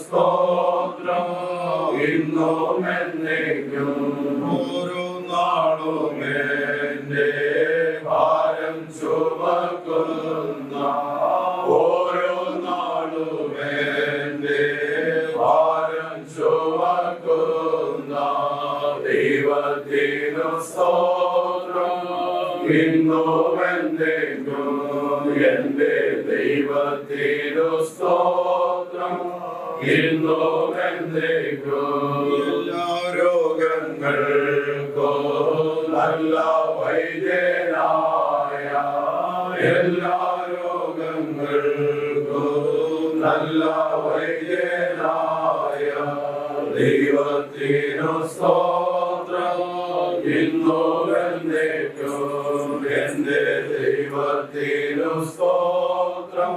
സ്തോത്രം ഇന്നും എന്നേക്കും. ഓരോ നാളും എന്റെ ഭാരം ചുമക്കുന്ന, ഓരോ നാളും എന്റെ ഭാരം ചുമക്കുന്ന ദൈവത്തിനു സ്തോത്രം ഇന്നും എന്നേക്കും. എന്റെ ദൈവത്തിനു സ്തോത്രം ഇന്നും എന്നേക്കും. എല്ലാ രോഗങ്ങൾക്കും നല്ല വൈദ്യനായ, എല്ലാ രോഗങ്ങൾക്കും നല്ല വൈദ്യനായ ദൈവത്തിനു സ്തോത്രം ഇന്നും എന്നേക്കും. എന്റെ ദൈവത്തിനു സ്തോത്രം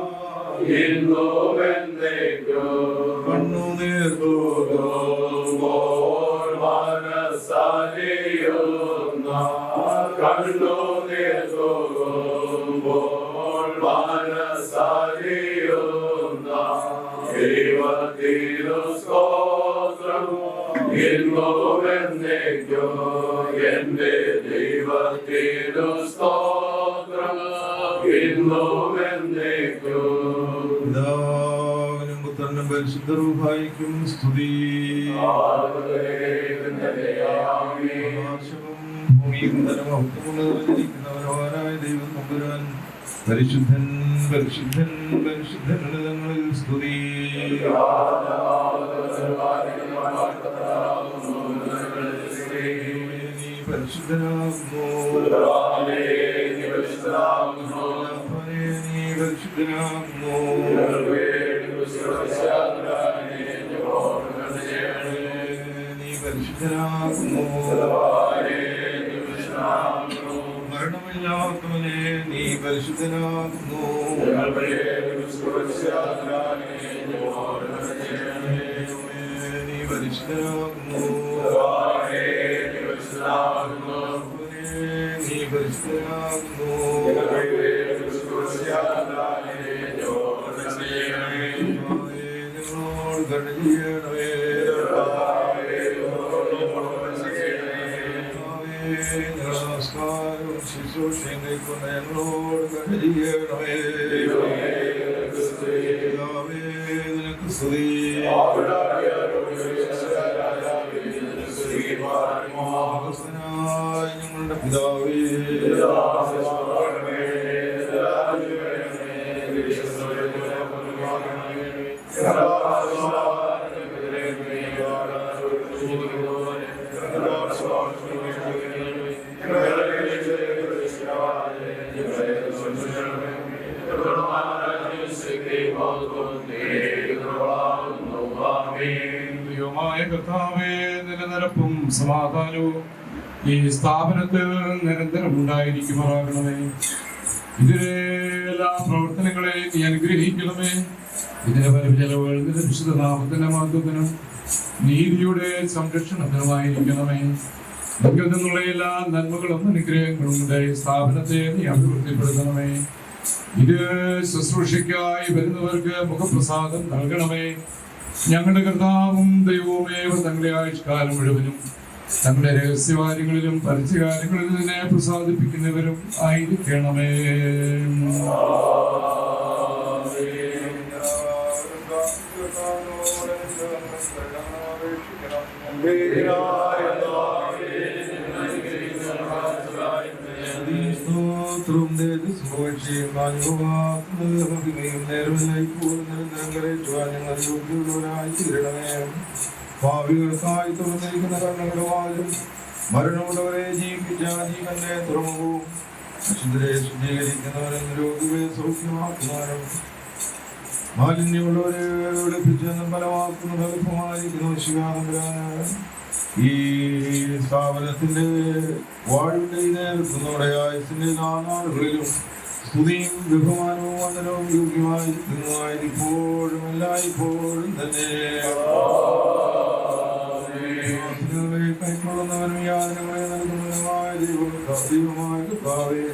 ഇന്നും എന്നേക്കും. കണ്ണുനീർ തൂകുമ്പോൾ മനസ്സലിയുന്ന, കണ്ണുനീർ തൂകുമ്പോൾ മനസ്സലിയുന്ന ദൈവത്തിനു സ്തോത്രം ഇന്നും എന്നേക്കും. എന്റെ ദൈവത്തിനു സ്തോത്രം ഇന്നും എന്നേക്കും. പിതാവിനും പുത്രനും പരിശുദ്ധ റൂഹായിക്കും സ്തുതി. ഭൂമിയും ധനമഹത്വമുള്ളവരായ ദൈവം തമ്പുരാൻ പരിശുദ്ധൻ പരിശുദ്ധൻ പരിശുദ്ധൻ ഉന്നതങ്ങളിൽ സ്തുതി. നീ പരിശുദ്ധനാകുന്നു, നീ പരിശുദ്ധനാകുന്നു, നീ പരിശുദ്ധനാകുന്നു. മരണമില്ലാത്തവനെ നീ പരിശുദ്ധനാകുന്നു. നീ പരിശുദ്ധനാകുന്നു, നീ പരിശുദ്ധനാകുന്നു. ഞങ്ങളോട് കരുണ ചെയ്യണമേ. നമസ്കാരവും ശുശ്രൂഷയും കൈക്കൊണ്ട് ഞങ്ങളോട് കരുണ ചെയ്യണമേ. നിനക്ക് സ്തുതി. ഞങ്ങളുടെ പിതാവേ, കർത്താവേ, നിലനിരപ്പും സമാധാനവും ഈ സ്ഥാപനത്തിൽ നിരന്തരം ഉണ്ടായിരിക്കുമാറാകണമേ. ഇതിലെ എല്ലാ പ്രവർത്തനങ്ങളെയും നീ അനുഗ്രഹിക്കണമേ. ഇതിന്റെ പരിചലവുകൾ നിന്റെ വിശുദ്ധ നാമത്തിന്റെ മഹത്വത്തിനും നീതിയുടെ സംരക്ഷണത്തിനുമായിരിക്കണമേ. ഇതിൽ നിന്നുള്ള എല്ലാ നന്മകളും അനുഗ്രഹങ്ങളും ഈ സ്ഥാപനത്തെ നീ അഭിവൃദ്ധിപ്പെടുത്തണമേ. ഇത് ശുശ്രൂഷയ്ക്കായി വരുന്നവർക്ക് മുഖപ്രസാദം നൽകണമേ. ഞങ്ങളുടെ കർത്താവും ദൈവവുമേ, തങ്ങളുടെ ആയുഷ്കാലം മുഴുവനും തങ്ങളുടെ രഹസ്യകാര്യങ്ങളിലും പരസ്യകാര്യങ്ങളിലും തന്നെ പ്രസാദിപ്പിക്കുന്നവരും ആയിരിക്കണമേ. ഭാവികൾക്കായി തുറന്നിരിക്കുന്ന കണ്ണുകളുമായും മരണമുള്ളവരെ ജീവിപ്പിച്ച ജീവന്റെ തുറമുഖവും അശുദ്ധരെ ശുദ്ധീകരിക്കുന്നവരും രോഗികളെ സൗഖ്യമാക്കുന്നവരും മാലിന്യമുള്ളവരെ വെളുപ്പിച്ചെന്നും ബലമാക്കുന്ന ഫലഭമായിരിക്കുന്നു ശിവാനന്ദരായ ഈ സ്ഥാപനത്തിന്റെ വാഴ്വിന്റെ നേതൃത്വങ്ങളുടെ ആയുസിന്റെ നാനാളുകളിലും സ്തുതിയും ബഹുമാനവും വന്ദനവും യോഗ്യമായിരിക്കുന്നതായിരിപ്പോഴും എല്ലായ്പ്പോഴും തന്നെ. കൈക്കൊള്ളുന്നവനും യാതനകളെ നൽകുന്നതുമായ ദൈവമായ കർത്താവേ,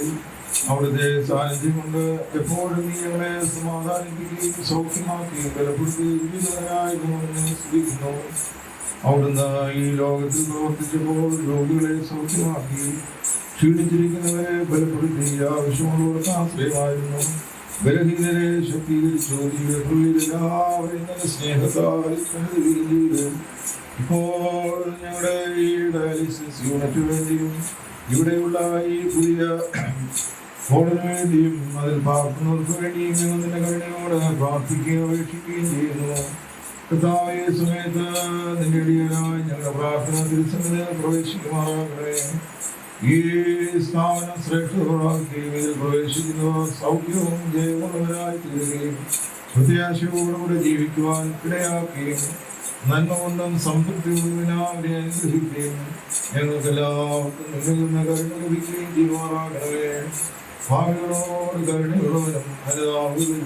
അവിടുത്തെ സാന്നിധ്യം കൊണ്ട് എപ്പോഴും നീ ഞങ്ങളെ സമാധാനിപ്പിക്കുകയും സൗഖ്യമാക്കുകയും ബലപ്പെടുത്തുകയും സ്തുതിക്കുന്നു. അവിടുന്ന് ഈ ലോകത്തിൽ പ്രവർത്തിച്ചപ്പോൾ രോഗികളെ സൗഖ്യമാക്കി ക്ഷീണിച്ചിരിക്കുന്നവരെ ബലപ്പെടുത്തി ആവശ്യമുള്ളവർക്ക് ആശ്രയമായിരുന്നു. ബലഹീനരെ ശക്തീകരിച്ചു. എല്ലാവരെയും നല്ല സ്നേഹത്താൽ ചെയ്ത് ഇപ്പോൾ ഞങ്ങളുടെ ഈ ഡയാലിസിസ് യൂണിറ്റ് വേണ്ടിയും ഇവിടെയുള്ള ഈ പുതിയ ഫോണിന് വേണ്ടിയും അതിൽ പാർക്കുന്നവർക്ക് വേണ്ടിയും ഞങ്ങൾ നിന്റെ കരുണയോട് പ്രാർത്ഥിക്കുകയും അപേക്ഷിക്കുകയും ചെയ്യുന്നു. കർത്താവേ, സമയത്ത് നിന്റെ അടിയനായി ഞങ്ങളുടെ പ്രാർത്ഥന തിരിച്ചറിഞ്ഞ് പ്രവേശിക്കുമാറാകണേ. ഈ സ്ഥാപനം ശ്രേഷ്ഠതകളാക്കുകയും ഇതിൽ പ്രവേശിക്കുന്നവർ സൗഖ്യവും ജയമുള്ളവരായി തീരുകയും പ്രത്യാശയോടുകൂടെ ജീവിക്കുവാൻ ഇടയാക്കുകയും നന്മ കൊണ്ടും സംതൃപ്തി കൊണ്ടും അവരെ അനുഗ്രഹിക്കുകയും ഞങ്ങൾക്കെല്ലാവർക്കും നിലനിന്ന കരുണ ലഭിക്കുകയും ചെയ്യുമാറാകണമേ. ഭാവികളോട് കരുണയുള്ളവരും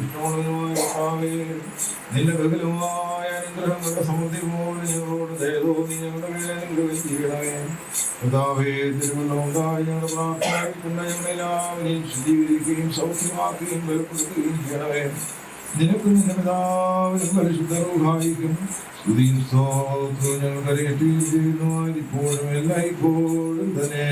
ഇഷ്ടമുള്ളവരുമായ നിന്റെ ബഹുലമായ അനുഗ്രഹങ്ങളുടെ സമൃദ്ധിയോട് ഞങ്ങളോട് ദയതോന്നി ഞങ്ങളുടെ മേലെ അനുഗ്രഹം ചെയ്യണമേ. കർത്താവേ, തിരുവല്ലമുണ്ടായി ഞങ്ങളുടെ പ്രാർത്ഥനയ്ക്കുള്ള ഞങ്ങളെല്ലാവരെയും ശുദ്ധീകരിക്കുകയും സൗഖ്യമാക്കുകയും ബലപ്പെടുത്തുകയും ചെയ്യണമേ. നിനക്കും നിന്റെ പിതാവിനും പരിശുദ്ധ റൂഹായിക്കും സ്തുതിയും സ്തോത്രവും ഞങ്ങൾ കരയേറ്റുകയും ചെയ്യുന്നു, ഇപ്പോഴും എല്ലായ്പ്പോഴും തന്നെ.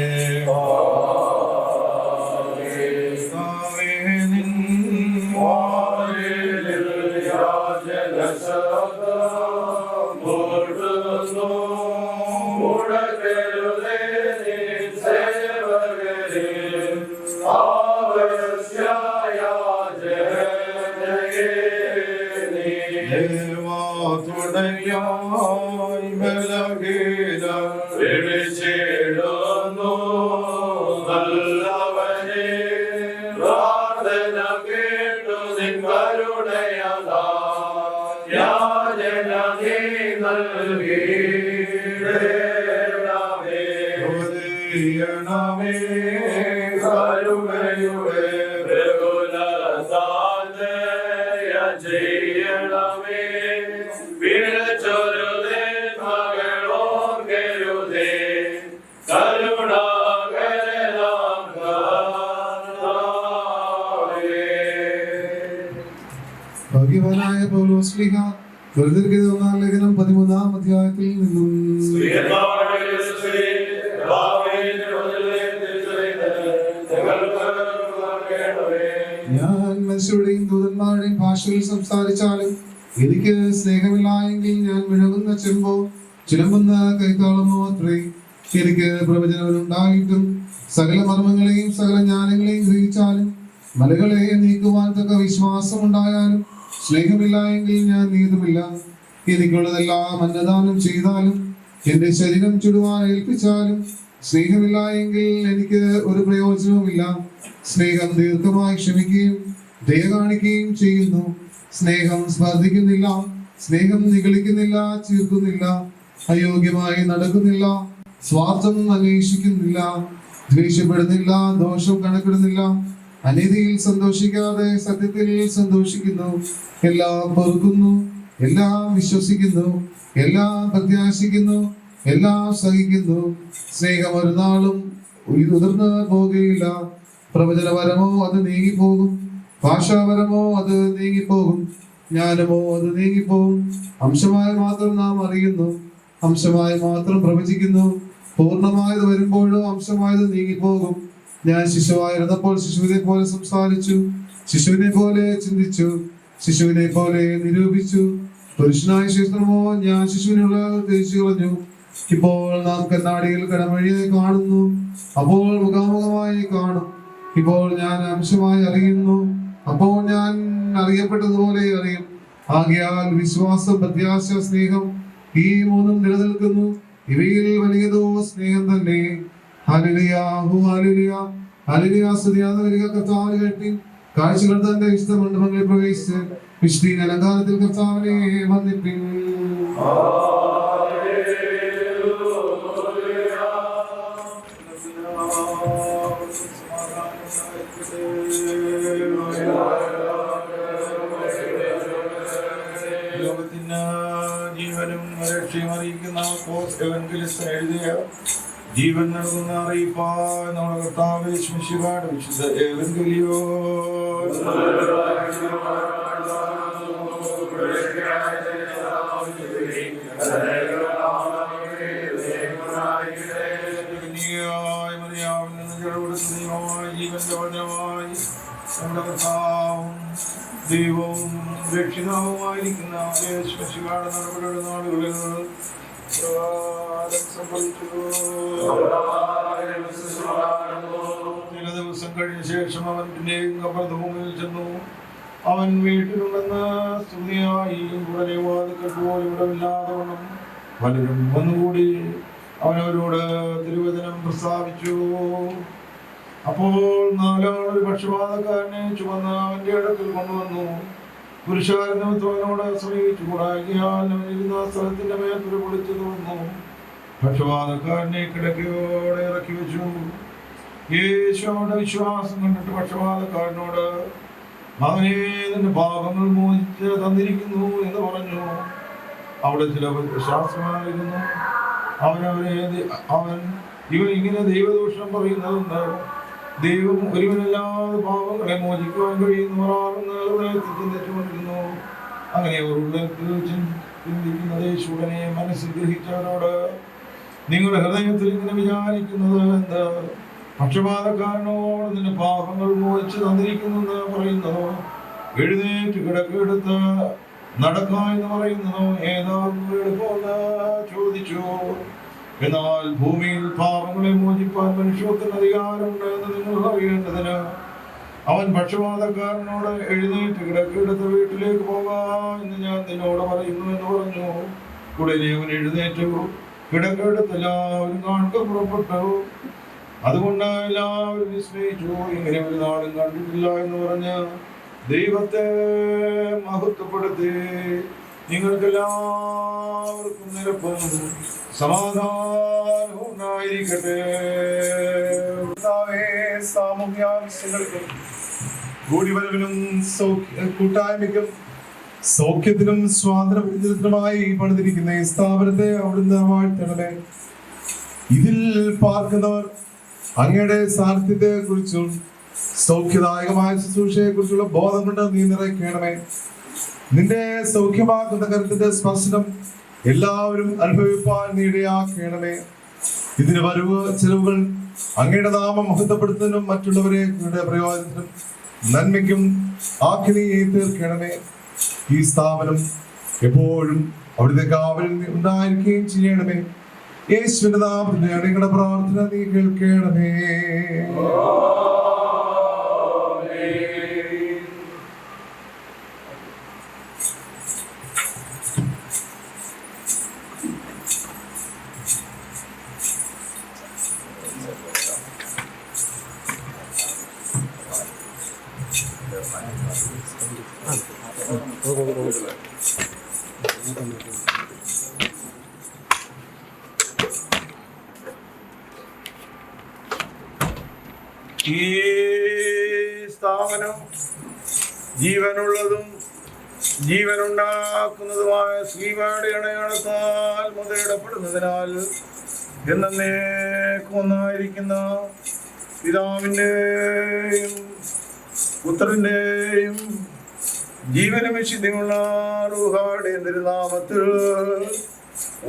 ഭാഗ്യവാനായ പൗലോസ് ശ്ലീഹ കൊരിന്ത്യർക്കെഴുതിയ ഒന്നാം ലേഖനം 13-ാം അധ്യായത്തിൽ നിന്നും ഞാൻ മനുഷ്യരുടെയും ദൂതന്മാരുടെയും ഭാഷയിൽ സംസാരിച്ചാലും എനിക്ക് സ്നേഹമില്ലായെങ്കിൽ ഞാൻ വിളകുന്ന ചെമ്പോ ചിലമ്പുന്ന കൈത്താളമോ അത്രേ. എനിക്ക് പ്രവചനമുണ്ടായിട്ടും സകല മർമ്മങ്ങളെയും സകല ജ്ഞാനങ്ങളെയും ഗ്രഹിച്ചാലും മലകളെ നീക്കുവാൻ തക്ക വിശ്വാസം ഉണ്ടായാലും സ്നേഹമില്ലായെങ്കിൽ ഞാൻ നീതുമില്ല. എനിക്കുള്ളതെല്ലാം അന്നദാനം ചെയ്താലും എന്റെ ശരീരം ചുടുവാൻ ഏൽപ്പിച്ചാലും സ്നേഹമില്ലായെങ്കിൽ എനിക്ക് ഒരു പ്രയോജനവുമില്ല. സ്നേഹം ദീർഘമായി ക്ഷമിക്കുകയും ദയ കാണിക്കുകയും ചെയ്യുന്നു. സ്നേഹം സ്പർദ്ധിക്കുന്നില്ല, സ്നേഹം നിഗളിക്കുന്നില്ല, ചീർക്കുന്നില്ല, അയോഗ്യമായി നടക്കുന്നില്ല, സ്വാർത്ഥം അന്വേഷിക്കുന്നില്ല, ദ്വേഷപ്പെടുന്നില്ല, ദോഷം കണക്കിടുന്നില്ല, അനീതിയിൽ സന്തോഷിക്കാതെ സത്യത്തിൽ സന്തോഷിക്കുന്നു, എല്ലാം പൊറുക്കുന്നു, എല്ലാം വിശ്വസിക്കുന്നു, എല്ലാം പ്രത്യാശിക്കുന്നു, എല്ലാം സഹിക്കുന്നു. സ്നേഹം ഒരു നാളും ഉതിർന്നു പോകുകയില്ല. പ്രവചനപരമോ അത് നീങ്ങിപ്പോകും, ഭാഷാപരമോ അത് നീങ്ങിപ്പോകും, ജ്ഞാനമോ അത് നീങ്ങിപ്പോകും. അംശമായി മാത്രം നാം അറിയുന്നു, അംശമായി മാത്രം പ്രവചിക്കുന്നു. പൂർണ്ണമായത് വരുമ്പോഴോ അംശമായത് നീങ്ങിപ്പോകും. ഞാൻ ശിശുവായിരുന്നപ്പോൾ ശിശുവിനെ പോലെ സംസാരിച്ചു, ശിശുവിനെ പോലെ ചിന്തിച്ചു, ശിശുവിനെ പോലെ നിരൂപിച്ചു. പുരുഷനായ ശേഷമോ ഞാൻ ശിശുവിനുള്ള തിരിച്ചു കളഞ്ഞു. ഇപ്പോൾ നാം കണ്ണാടിയിൽ കടമഴിയെ കാണുന്നു, അപ്പോൾ മുഖാമുഖമായി കാണും. ഇപ്പോൾ ഞാൻ അംശമായി അറിയുന്നു, അപ്പോൾ ഞാൻ അറിയപ്പെട്ടതുപോലെ അറിയും. ആകയാൽ വിശ്വാസം, പ്രത്യാശ, സ്നേഹം ഈ മൂന്നും നിലനിൽക്കുന്നു. ഇവയിൽ വലിയതോ സ്നേഹം തന്നെ. Hallelujah, hallelujah, hallelujah. സ്തുതിയാകുന്ന വരിക കർത്താവിനെ കേട്ടി കാഴ്ചകൾ തന്റെ വിശുദ്ധ മണ്ഡപങ്ങളിൽ പ്രവേശിച്ച് വിശുദ്ധീന അലങ്കാരത്തിൽ കർത്താവിനെ വന്ദിപ്പിൻ. ലോകത്തിന് ജീവനും രക്ഷയും അറിയിക്കുന്ന എഴുതിയ ജീവൻ നൽകുന്ന അറിയിപ്പായ നമ്മുടെ കർത്താവേ ശിശുവാട് വിശുദ്ധ ഏവൻഗലിയോൻ ജീവന്റെ വചനമായി നമ്മുടെ കർത്താവും ദൈവവും രക്ഷിതാവുമായിരിക്കുന്ന ശിശുവാട് നടപടിയുടെ നാളുകളിൽ സംഭവിച്ചു. ചില ദിവസം കഴിഞ്ഞ ശേഷം അവൻ പിന്നെയും കപ്പൽഭൂമിയിൽ ചെന്നു. അവൻ വീട്ടിലുണ്ടെന്ന് സ്തുതിയായി ഉടനെ വാതിൽക്കൽ ഇവിടമില്ലാതെ വണ്ണം പലരും വന്നുകൂടി അവനവരോട് തിരുവചനം പ്രസ്താവിച്ചു. അപ്പോൾ നാലാളൊരു പക്ഷപാതക്കാരനെ ചുമന്ന് അവന്റെ അടുക്കൽ കൊണ്ടുവന്നു. പുരുഷാരനോട് സമീപിച്ചുകൂടാകിയാൽ അവനിരുന്ന സ്ഥലത്തിന്റെ മേൽപ്പുര പൊളിച്ചു തുറന്നു. പക്ഷപാതക്കാരനെ കിടക്കയോടെ ഇറക്കി വെച്ചു. യേശുവിന്റെ വിശ്വാസം കണ്ടിട്ട് പക്ഷപാതക്കാരനോട്, മകനെ, നിന്റെ പാപങ്ങൾ മോചിച്ച് തന്നിരിക്കുന്നു എന്ന് പറഞ്ഞു. അവിടെ ചില ശാസ്ത്രമായിരുന്നു. ഇവൻ ഇങ്ങനെ ദൈവദൂഷണം പറയുന്നതുണ്ട്. ദൈവം ഒരുവനല്ലാതെ പാപങ്ങളെ മോചിക്കുവാൻ കഴിയുന്നവരാകുന്ന ചിന്തിച്ചുകൊണ്ടിരുന്നു. അങ്ങനെ ഉള്ളത്തിൽ ചിന്തിക്കുന്ന യേശുവിനെ മനസ്സിൽ ഗ്രഹിച്ചവരോട്, നിങ്ങളുടെ ഹൃദയത്തിൽ ഇങ്ങനെ വിചാരിക്കുന്നത് എന്ത്? പക്ഷപാതക്കാരനോട് നിന്റെ പാപങ്ങൾ മോചിച്ച് തന്നിരിക്കുന്നു എന്ന് പറയുന്നതോ, എഴുന്നേറ്റ് കിടക്കെടുത്ത് നടക്ക എന്ന് പറയുന്നതോ ഏതാകുന്നു എളുപ്പമെന്ന് ചോദിച്ചു. എന്നാൽ ഭൂമിയിൽ പാപങ്ങളെ മോചിപ്പാൻ മനുഷ്യത്തിന് അധികാരമുണ്ട് എന്ന് നിങ്ങൾ അറിയേണ്ടതിന് അവൻ പക്ഷപാതക്കാരനോട്, എഴുന്നേറ്റ് കിടക്കെടുത്ത് വീട്ടിലേക്ക് പോകാം എന്ന് ഞാൻ നിന്നോട് പറയുന്നു എന്ന് പറഞ്ഞു. ഉടനെ അവൻ എഴുന്നേറ്റു കിടക്കെടുത്ത് എല്ലാവരും കാണുക പുറപ്പെട്ടു. അതുകൊണ്ട് എല്ലാവരും വിസ്മയിച്ചു. ഇങ്ങനെ ഒരു നാളും കണ്ടിട്ടില്ല എന്ന് പറഞ്ഞ് ദൈവത്തെ മഹത്വപ്പെടുത്തി. നിങ്ങൾക്കെല്ലാവർക്കും നിരപ്പും സമാധാനവും ഉണ്ടായിരിക്കട്ടെ. സാമൂഹ്യാവശ്യങ്ങൾക്കും കൂടിവരവിനും കൂട്ടായ്മയ്ക്കും സൗഖ്യത്തിനും സ്വാതന്ത്ര്യത്തിനുമായി പണിതിരിക്കുന്ന ഈ സ്ഥാപനത്തെ അവിടുന്ന് വാഴ്ത്തണമേ. ഇതിൽ പാർക്കുന്നവർ അങ്ങയുടെ സാന്നിധ്യത്തെ കുറിച്ചും സൗഖ്യദായകമായ ശുശ്രൂഷയെ കുറിച്ചുള്ള ബോധം കൊണ്ട് നീ നിറയ്ക്കണമേ. നിന്റെ സൗഖ്യമാക്കുന്ന കരുത്തിന്റെ സ്പർശനം എല്ലാവരും അനുഭവിപ്പാൻ നീ ഇടയാക്കണമേ. ഇതിന് വരവ് ചെലവുകൾ അങ്ങയുടെ നാമം മഹത്വപ്പെടുത്തുന്നതിനും മറ്റുള്ളവരെ പ്രയോജനത്തിനും നന്മയ്ക്കും ആക്കി നീ തീർക്കണമേ. ഈ സ്ഥാപനം എപ്പോഴും അവിടുത്തെ കാവലിൽ ഉണ്ടായിരിക്കുകയും ചെയ്യണമേ. യേശുവിന്റെ നാമത്തിൽ ഞങ്ങളുടെ പ്രാർത്ഥന നീ കേൾക്കണമേ. ഈ സ്ഥാപനം ജീവനുള്ളതും ജീവനുണ്ടാക്കുന്നതുമായ ശ്രീവായുടെ അടയാളത്താൽ മുദ്രയിടപ്പെടുന്നതിനാൽ എന്നേക്കൊന്നായിരിക്കുന്ന പിതാവിൻ്റെയും പുത്രൻ്റെയും ജീവനും വിശുദ്ധിയുള്ള റൂഹായുടെയും തിരുനാമത്തിൽ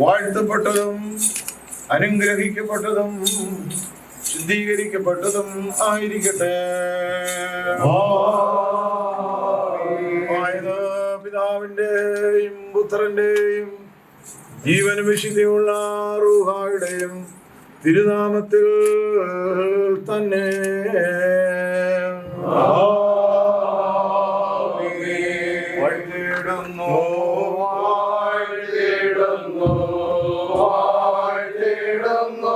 വാഴ്ത്തപ്പെട്ടതും അനുഗ്രഹിക്കപ്പെട്ടതും ശുദ്ധീകരിക്കപ്പെട്ടതും ആയിരിക്കട്ടെ. പിതാവിന്റെയും പുത്രന്റെയും ജീവനും വിശുദ്ധിയുള്ള റൂഹായുടെയും തിരുനാമത്തിൽ തന്നെ. വാഴ്ത്തിടുന്നു വാഴ്ത്തിടുന്നു വാഴ്ത്തിടുന്നു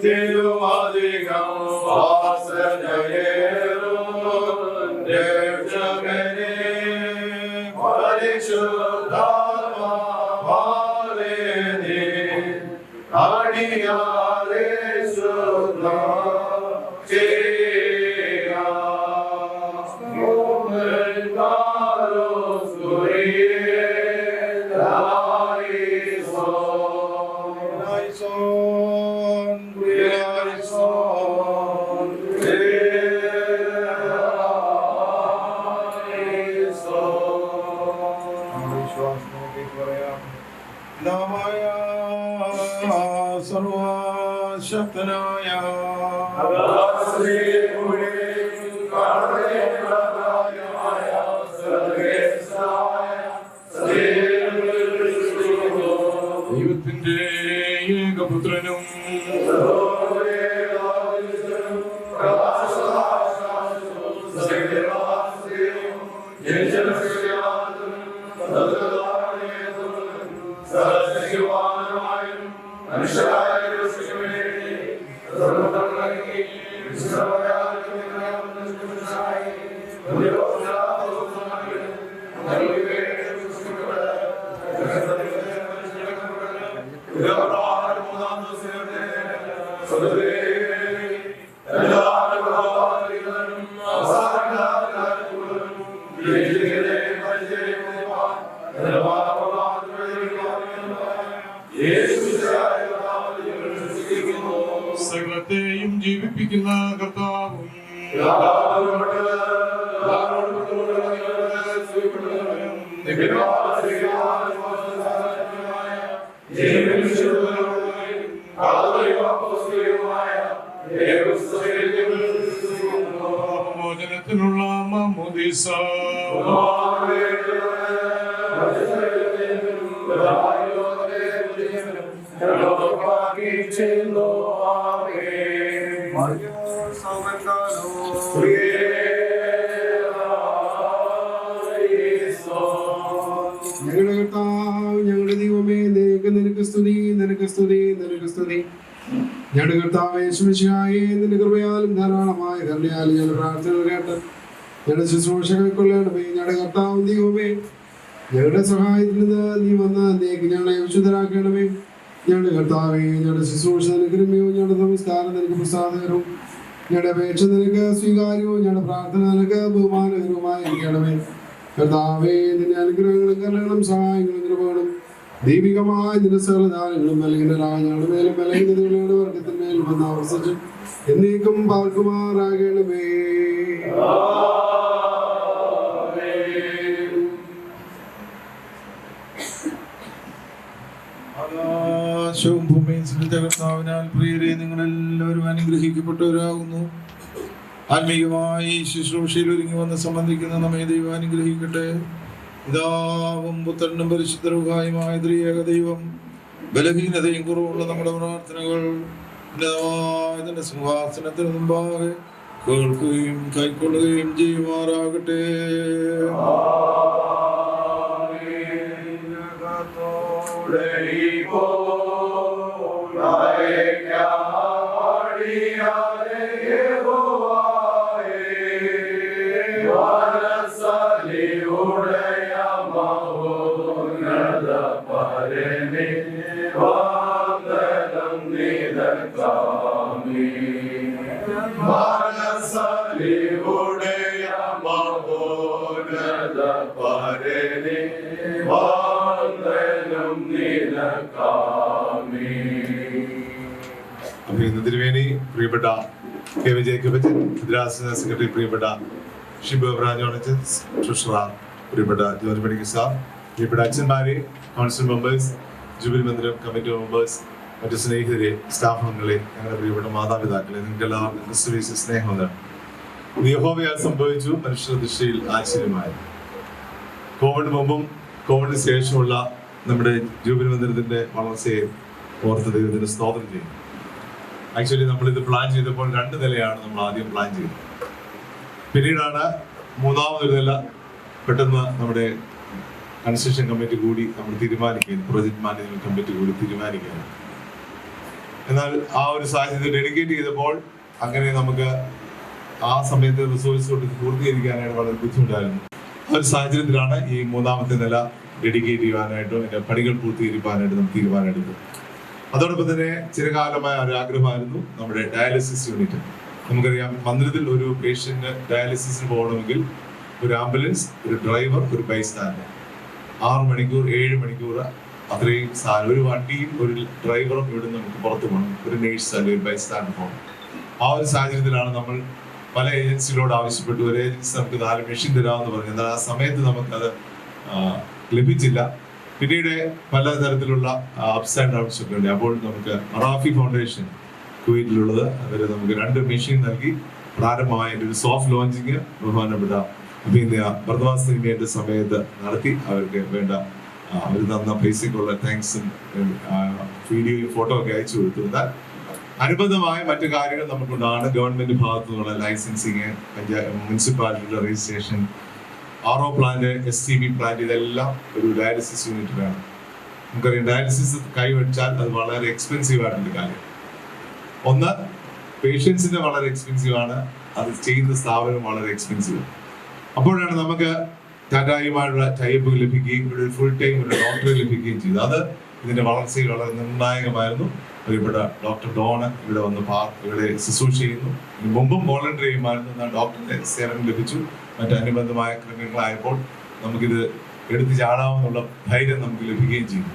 തിരുമധികം വാസനയേറെ സർവശക്തനായ ദൈവത്തിന്റെ ഏകപുത്രനും സകലത്തെയും ജീവിപ്പിക്കുന്ന കർത്താവും മോചനത്തിനുള്ള മാമോദീസ ഞങ്ങളുടെ കർത്താവ് ഞങ്ങളുടെ ദൈവമേ നിനക്ക് സ്തുതി നിനക്ക് സ്തുതി നിനക്ക് സ്തുതി. ഞങ്ങളുടെ കർത്താവേ യേശുമിശിഹായേ നിന്റെ കൃപയാലും ധാരാളമായ കരുണയാലും ഞങ്ങളുടെ പ്രാർത്ഥന കേട്ട് ഞങ്ങളുടെ ശുശ്രൂഷ കൈക്കൊള്ളണമേ. ഞങ്ങളുടെ കർത്താവ് ദൈവമേ ഞങ്ങളുടെ സഹായത്തിൽ നിന്ന് നീ വന്ന നീക്ക് ഞങ്ങളെ വിശുദ്ധരാക്കണമേ. ഞങ്ങളുടെ കർത്താവേ ഞങ്ങളുടെ ശുശ്രൂഷ നിനക്ക് രമ്യവും ഞങ്ങളുടെ നമസ്കാരം നിനക്ക് പ്രസാദകരവും ഞങ്ങളുടെ അപേക്ഷ നിനക്ക് സ്വീകാര്യവും ഞങ്ങളുടെ പ്രാർത്ഥന നിനക്ക് ബഹുമാനകരവുമായിരിക്കണമേ. കർത്താവേ നിന്റെ അനുഗ്രഹങ്ങളും കരുണകളും സഹായങ്ങളും കൃപകളും ദൈവികമായ നിന്റെ സകലദാനങ്ങളും ബലഹീനരായ ഞങ്ങളുടെ മേലും ബലഹീനതകളുടെ വർഗത്തിന്മേൽ വന്ന് ആവർത്തിച്ചും എന്നേക്കും പാർക്കുമാറാകണമേ. ആകാശവും ഭൂമിയും സൃഷ്ടിച്ച കർത്താവിനാൽ പ്രിയരെ നിങ്ങളെല്ലാവരും അനുഗ്രഹിക്കപ്പെട്ടവരാകുന്നു. ആത്മീയമായി ശുശ്രൂഷയിൽ ഒരുങ്ങി വന്ന് സംബന്ധിക്കുന്ന നമ്മെ ദൈവം അനുഗ്രഹിക്കട്ടെ. പിതാവും പുത്രനും പരിശുദ്ധ റൂഹായുമായ ത്രിയേക ദൈവം ബലഹീനതയും കുറവുള്ള നമ്മുടെ പ്രാർത്ഥനകൾ ഇതിന്റെ സിംഹാസനത്തിന് മുമ്പാകെ കേൾക്കുകയും കൈക്കൊള്ളുകയും ചെയ്യുമാറാകട്ടെ. തിരുവേനി പ്രിയപ്പെട്ട കെ വി ജേക്കബ് സെക്രട്ടറി പ്രിയപ്പെട്ട ഷിബു ബ്രാജോണച്ചൻ ട്രഷറർ പ്രിയപ്പെട്ട ജോർജ് മെഡിക്കൽ സാർ, പ്രിയപ്പെട്ട അച്ഛന്മാരെ, കൗൺസിൽ മെമ്പേഴ്സ്, ജൂബിലി മന്ദിരം കമ്മിറ്റി മെമ്പേഴ്സ്, മറ്റു സ്നേഹിതരെ, സ്റ്റാഫ് അംഗങ്ങളെ, ഞങ്ങളുടെ പ്രിയപ്പെട്ട മാതാപിതാക്കളെ, നിങ്ങൾക്ക് എല്ലാവർക്കും സ്നേഹമുണ്ട്. യഹോവയാൽ സംഭവിച്ചു മനുഷ്യ ദൃഷ്ടിയിൽ ആശ്ചര്യമായി. കോവിഡ് മുമ്പും കോവിഡിന് ശേഷമുള്ള നമ്മുടെ ജൂബിലി മന്ദിരത്തിന്റെ വളർച്ചയെ ഓർത്ത് ദൈവത്തിന് സ്തോത്രം ചെയ്യും. ആക്ച്വലി നമ്മളിത് പ്ലാൻ ചെയ്തപ്പോൾ 2 നിലയാണ് നമ്മൾ ആദ്യം പ്ലാൻ ചെയ്തത്. പിന്നീടാണ് മൂന്നാമതൊരു നില പെട്ടെന്ന് നമ്മുടെ കൺസ്ട്രക്ഷൻ കമ്മിറ്റി കൂടി നമ്മൾ തീരുമാനിക്കുകയും പ്രോജക്ട് മാനേജ്മെന്റ് കമ്മിറ്റി കൂടി തീരുമാനിക്കുകയാണ്. എന്നാൽ ആ ഒരു സാഹചര്യം ഡെഡിക്കേറ്റ് ചെയ്തപ്പോൾ അങ്ങനെ നമുക്ക് ആ സമയത്ത് റിസോഴ്സ് കൊണ്ട് പൂർത്തീകരിക്കാനായിട്ട് വളരെ ബുദ്ധിമുട്ടായിരുന്നു. ആ ഒരു സാഹചര്യത്തിലാണ് ഈ മൂന്നാമത്തെ നില ഡെഡിക്കേറ്റ് ചെയ്യാനായിട്ടും അതിന്റെ പണികൾ പൂർത്തീകരിക്കാനായിട്ട് നമുക്ക് തീരുമാനമെടുത്തത്. അതോടൊപ്പം തന്നെ ചിരകാലമായ ഒരു ആഗ്രഹമായിരുന്നു നമ്മുടെ ഡയാലിസിസ് യൂണിറ്റ്. നമുക്കറിയാം, മന്ദിരത്തിൽ ഒരു പേഷ്യന്റ് ഡയാലിസിസിന് പോകണമെങ്കിൽ ഒരു ആംബുലൻസ്, ഒരു ഡ്രൈവർ, ഒരു ബൈസ്റ്റാൻഡർ, 6 മണിക്കൂർ 7 മണിക്കൂർ അത്രയും ഒരു വണ്ടിയും ഒരു ഡ്രൈവറും ഇവിടെ നമുക്ക് പുറത്തു പോകണം, ഒരു നേഴ്സ് അല്ലെങ്കിൽ ഒരു ബൈസ്റ്റാൻഡർ പോകണം. ആ ഒരു സാഹചര്യത്തിലാണ് നമ്മൾ പല ഏജൻസികളോട് ആവശ്യപ്പെട്ടു. ഒരു ഏജൻസി നമുക്ക് 4 മെഷീൻ തരാമെന്ന് പറഞ്ഞു. എന്നാൽ ആ സമയത്ത് നമുക്കത് ലഭിച്ചില്ല. പിന്നീട് പലതരത്തിലുള്ള അപ്സ് ആൻഡ് ഡൗൺസ് ഒക്കെ ഉണ്ട്. അപ്പോൾ നമുക്ക് മറാഫി ഫൗണ്ടേഷൻ കുവൈറ്റിലുള്ളത് അവർ നമുക്ക് 2 മെഷീൻ നൽകി പ്രാരംഭമായ ഒരു സോഫ്റ്റ് ലോഞ്ചിങ് ബഹുമാനപ്പെട്ട വർദ്ധമാന സിനിമയുടെ സമയത്ത് നടത്തി. അവർക്ക് വേണ്ട അവർ തന്ന പൈസക്കുള്ള താങ്ക്സും വീഡിയോയും ഫോട്ടോ ഒക്കെ അയച്ചു കൊടുത്തു. എന്നാൽ അനുബന്ധമായ മറ്റു കാര്യങ്ങൾ നമുക്കുണ്ടാണ്. ഗവൺമെന്റ് ഭാഗത്തു നിന്നുള്ള ലൈസൻസിങ്, മുനിസിപ്പാലിറ്റിയുടെ registration, RO plant, STB plant, ഇതെല്ലാം ഒരു ഡയാലിസിസ് യൂണിറ്റ് വേണം. നമുക്കറിയാം, ഡയാലിസിസ് കൈവച്ചാൽ അത് വളരെ എക്സ്പെൻസീവ് ആയിട്ടുള്ള കാര്യം. ഒന്ന്, പേഷ്യൻസിന് വളരെ എക്സ്പെൻസീവ് ആണ്, അത് ചെയ്യുന്ന സ്ഥാപനം വളരെ എക്സ്പെൻസീവ്. അപ്പോഴാണ് നമുക്ക് ടാറ്റായുമായുള്ള ടൈപ്പ് ലഭിക്കുകയും ഇവിടെ ഒരു ഫുൾ ടൈം ഒരു ഡോക്ടറെ ലഭിക്കുകയും ചെയ്തു. അത് ഇതിന്റെ വളർച്ചയിൽ വളരെ നിർണായകമായിരുന്നു. പ്രിയപ്പെട്ട ഡോക്ടർ ഡോണ് ഇവിടെ വന്ന് ഇവിടെ ശുശ്രൂഷ ചെയ്യുന്നു. മുമ്പും വോളണ്ടറി ചെയ്യുമായിരുന്നു. എന്നാൽ ഡോക്ടറുടെ സേവനം ലഭിച്ചു. മറ്റനുബന്ധമായ ക്രമങ്ങളായപ്പോൾ നമുക്കിത് എടുത്തു ചാടാമെന്നുള്ള ധൈര്യം നമുക്ക് ലഭിക്കുകയും ചെയ്തു.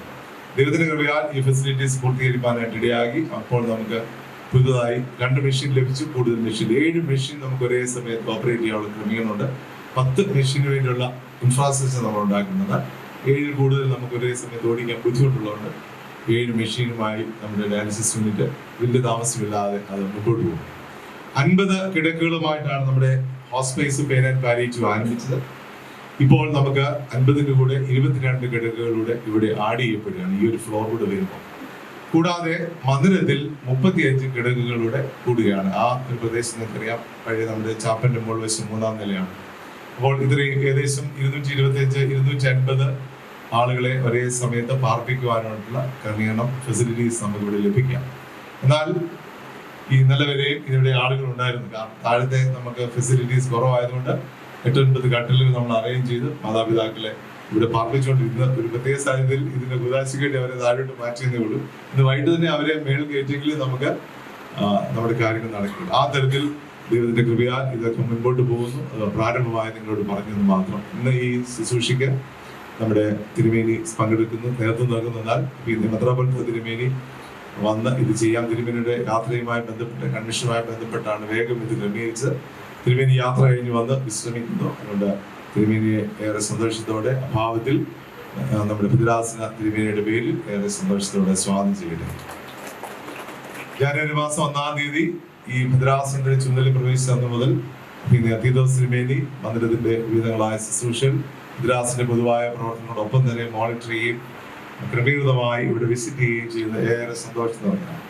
ദൈവത്തിന്റെ കൃപയാൽ ഈ ഫെസിലിറ്റീസ് പൂർത്തീകരിക്കാനായിട്ട് ഇടയാക്കി. അപ്പോൾ നമുക്ക് പുതുതായി 2 മെഷീൻ ലഭിച്ചു. കൂടുതൽ മെഷീൻ, 7 മെഷീൻ നമുക്ക് ഒരേ സമയത്ത് ഓപ്പറേറ്റ് ചെയ്യാനുള്ള ക്രമീകരണമുണ്ട്. 10 മെഷീന് വേണ്ടിയുള്ള ഇൻഫ്രാസ്ട്രക്ചർ നമ്മൾ ഉണ്ടാക്കുന്നത്. 7 കൂടുതൽ നമുക്ക് ഒരേ സമയത്ത് ഓടിക്കാൻ ബുദ്ധിമുട്ടുള്ളതുകൊണ്ട് 7 മെഷീനുമായി നമ്മുടെ ഡയാലിസിസ് യൂണിറ്റ് വലിയ താമസമില്ലാതെ അത് മുമ്പോട്ട് പോകും. 50 കിടക്കുകളുമായിട്ടാണ് നമ്മുടെ ഹോസ്പൈസ് പെയിൻ ആൻഡ് പാലിയേറ്റീവ് ആരംഭിച്ചത്. ഇപ്പോൾ നമുക്ക് 50ന്റെ കൂടെ 22 കിടക്കുകളുടെ ഇവിടെ ആഡ് ചെയ്യപ്പെടുകയാണ് ഈ ഒരു ഫ്ലോർ കൂടെ വരുമ്പോൾ. കൂടാതെ മന്ദിരത്തിൽ 35 കിടക്കുകളുടെ കൂടുകയാണ്. ആ ഒരു പ്രദേശം നിങ്ങൾക്കറിയാം, പഴയ നമ്മുടെ ചാപ്പന്റെ മുകൾ വശം 3-ാം നിലയാണ്. അപ്പോൾ ഇത്രയും ഏകദേശം 225-250 ആളുകളെ ഒരേ സമയത്ത് പാർപ്പിക്കുവാനുള്ള ക്രമീകരണം, ഫെസിലിറ്റീസ് നമുക്ക് ഇവിടെ ലഭിക്കാം. എന്നാൽ ഈ ഇന്നലെ വരെയും ഇതിവിടെ ആളുകൾ ഉണ്ടായിരുന്നു. കാരണം താഴത്തെ നമുക്ക് ഫെസിലിറ്റീസ് കുറവായതുകൊണ്ട് 8-9 കട്ടിലുകൾ നമ്മൾ അറേഞ്ച് ചെയ്ത് മാതാപിതാക്കളെ ഇവിടെ പാർപ്പിച്ചുകൊണ്ടിരുന്ന ഒരു പ്രത്യേക സാഹചര്യത്തിൽ ഇതിന്റെ കുതാശിക്കേണ്ടി അവരെ താഴോട്ട് മാറ്റിയെന്നേ ഉള്ളൂ. ഇന്ന് വൈകിട്ട് തന്നെ അവരെ മേൽ കയറ്റിയെങ്കിൽ നമുക്ക് നമ്മുടെ കാര്യങ്ങൾ നടക്കും. ആ തരത്തിൽ ദൈവത്തിന്റെ കൃപയാൽ ഇതൊക്കെ മുൻപോട്ട് പോകുന്നു. പ്രാരംഭമായി നിങ്ങളോട് പറഞ്ഞെന്ന് മാത്രം. ഇന്ന് ഈ ശുശ്രൂഷയ്ക്ക് നമ്മുടെ തിരുമേനി പങ്കെടുക്കുന്നു, നേതൃത്വം നൽകുന്നതിനാൽ മെത്രാപ്പൊലീത്ത തിരുമേനി വന്ന് ഇത് ചെയ്യാം. തിരുമേനിയുടെ യാത്രയുമായി ബന്ധപ്പെട്ട്, കൺമിഷനുമായി ബന്ധപ്പെട്ടാണ് വേഗം ഇത് ക്രമീകരിച്ച് തിരുമേനി യാത്ര കഴിഞ്ഞ് വന്ന് വിശ്രമിക്കുന്നു. അതുകൊണ്ട് തിരുമേനിയെ ഏറെ സന്തോഷത്തോടെ അഭാവത്തിൽ നമ്മുടെ പിതൃദാസന തിരുമേനിയുടെ പേരിൽ ഏറെ സന്തോഷത്തോടെ സ്വാഗതം ചെയ്യട്ടെ. ജനുവരി മാസം 1-ാം തീയതി ഈ പിതൃദാസന്റെ ചുമതല പ്രവേശിച്ച അന്ന് മുതൽ തീതോസ് തിരുമേനി മന്ദിരത്തിന്റെ വിവിധങ്ങളായ ശുശ്രൂഷകൾ, പിതൃദാസന്റെ പൊതുവായ പ്രവർത്തനങ്ങളോടൊപ്പം തന്നെ മോണിറ്റർ ചെയ്യുകയും ക്രമീകൃതമായി ഇവിടെ വിസിറ്റ് ചെയ്യുകയും ചെയ്യുന്നത് ഏറെ സന്തോഷം തന്നെയാണ്.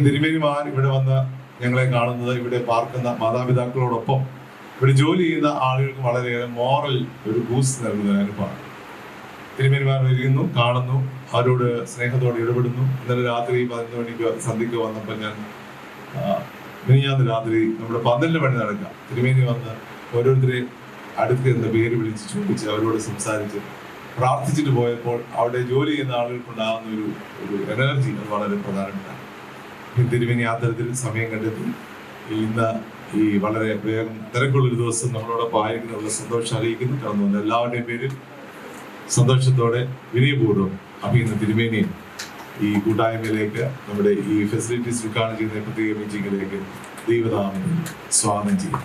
തിരുമേനിമാർ ഇവിടെ വന്ന് ഞങ്ങളെ കാണുന്നത്, ഇവിടെ പാർക്കുന്ന മാതാപിതാക്കളോടൊപ്പം ഇവിടെ ജോലി ചെയ്യുന്ന ആളുകൾക്ക് വളരെയേറെ മോറൽ ഒരു ബൂസ്റ്റ് നൽകുന്ന അനുഭവമാണ്. തിരുമേനിമാർ വരികയുന്നു, കാണുന്നു, അവരോട് സ്നേഹത്തോടെ ഇടപെടുന്നു. ഇന്നലെ രാത്രി 11 മണിക്ക് സന്ധ്യക്ക് വന്നപ്പോൾ ഞാൻ മിനിഞ്ഞാന്ന് രാത്രി നമ്മുടെ 12 മണി നടക്കാം തിരുമേനി വന്ന് ഓരോരുത്തരെ അടുത്ത് എന്ന പേര് വിളിച്ച് ചോദിച്ച് അവരോട് സംസാരിച്ച് പ്രാർത്ഥിച്ചിട്ട് പോയപ്പോൾ അവിടെ ജോലി ചെയ്യുന്ന ആളുകൾക്കുണ്ടാകുന്ന ഒരു എനർജി അത് വളരെ പ്രധാനപ്പെട്ടതാണ്. തിരുമേനി ആ തരത്തിൽ സമയം കണ്ടെത്തി ഇന്ന് ഈ വളരെ വേഗം തിരക്കുള്ളൊരു ദിവസം നമ്മളോടൊപ്പം ആയിരിക്കുന്ന സന്തോഷം അറിയിക്കുന്നു. കടന്നു വന്ന എല്ലാവരുടെയും പേരിൽ സന്തോഷത്തോടെ വിനയപൂർവ്വം അഭിനന്ദ തിരുമേനിയും ഈ കൂട്ടായ്മയിലേക്ക്, നമ്മുടെ ഈ ഫെസിലിറ്റീസ് ഉദ്ഘാടനം ചെയ്യുന്ന പ്രത്യേക മീറ്റിംഗിലേക്ക് ദൈവനാമത്തിൽ സ്വാഗതം ചെയ്യും.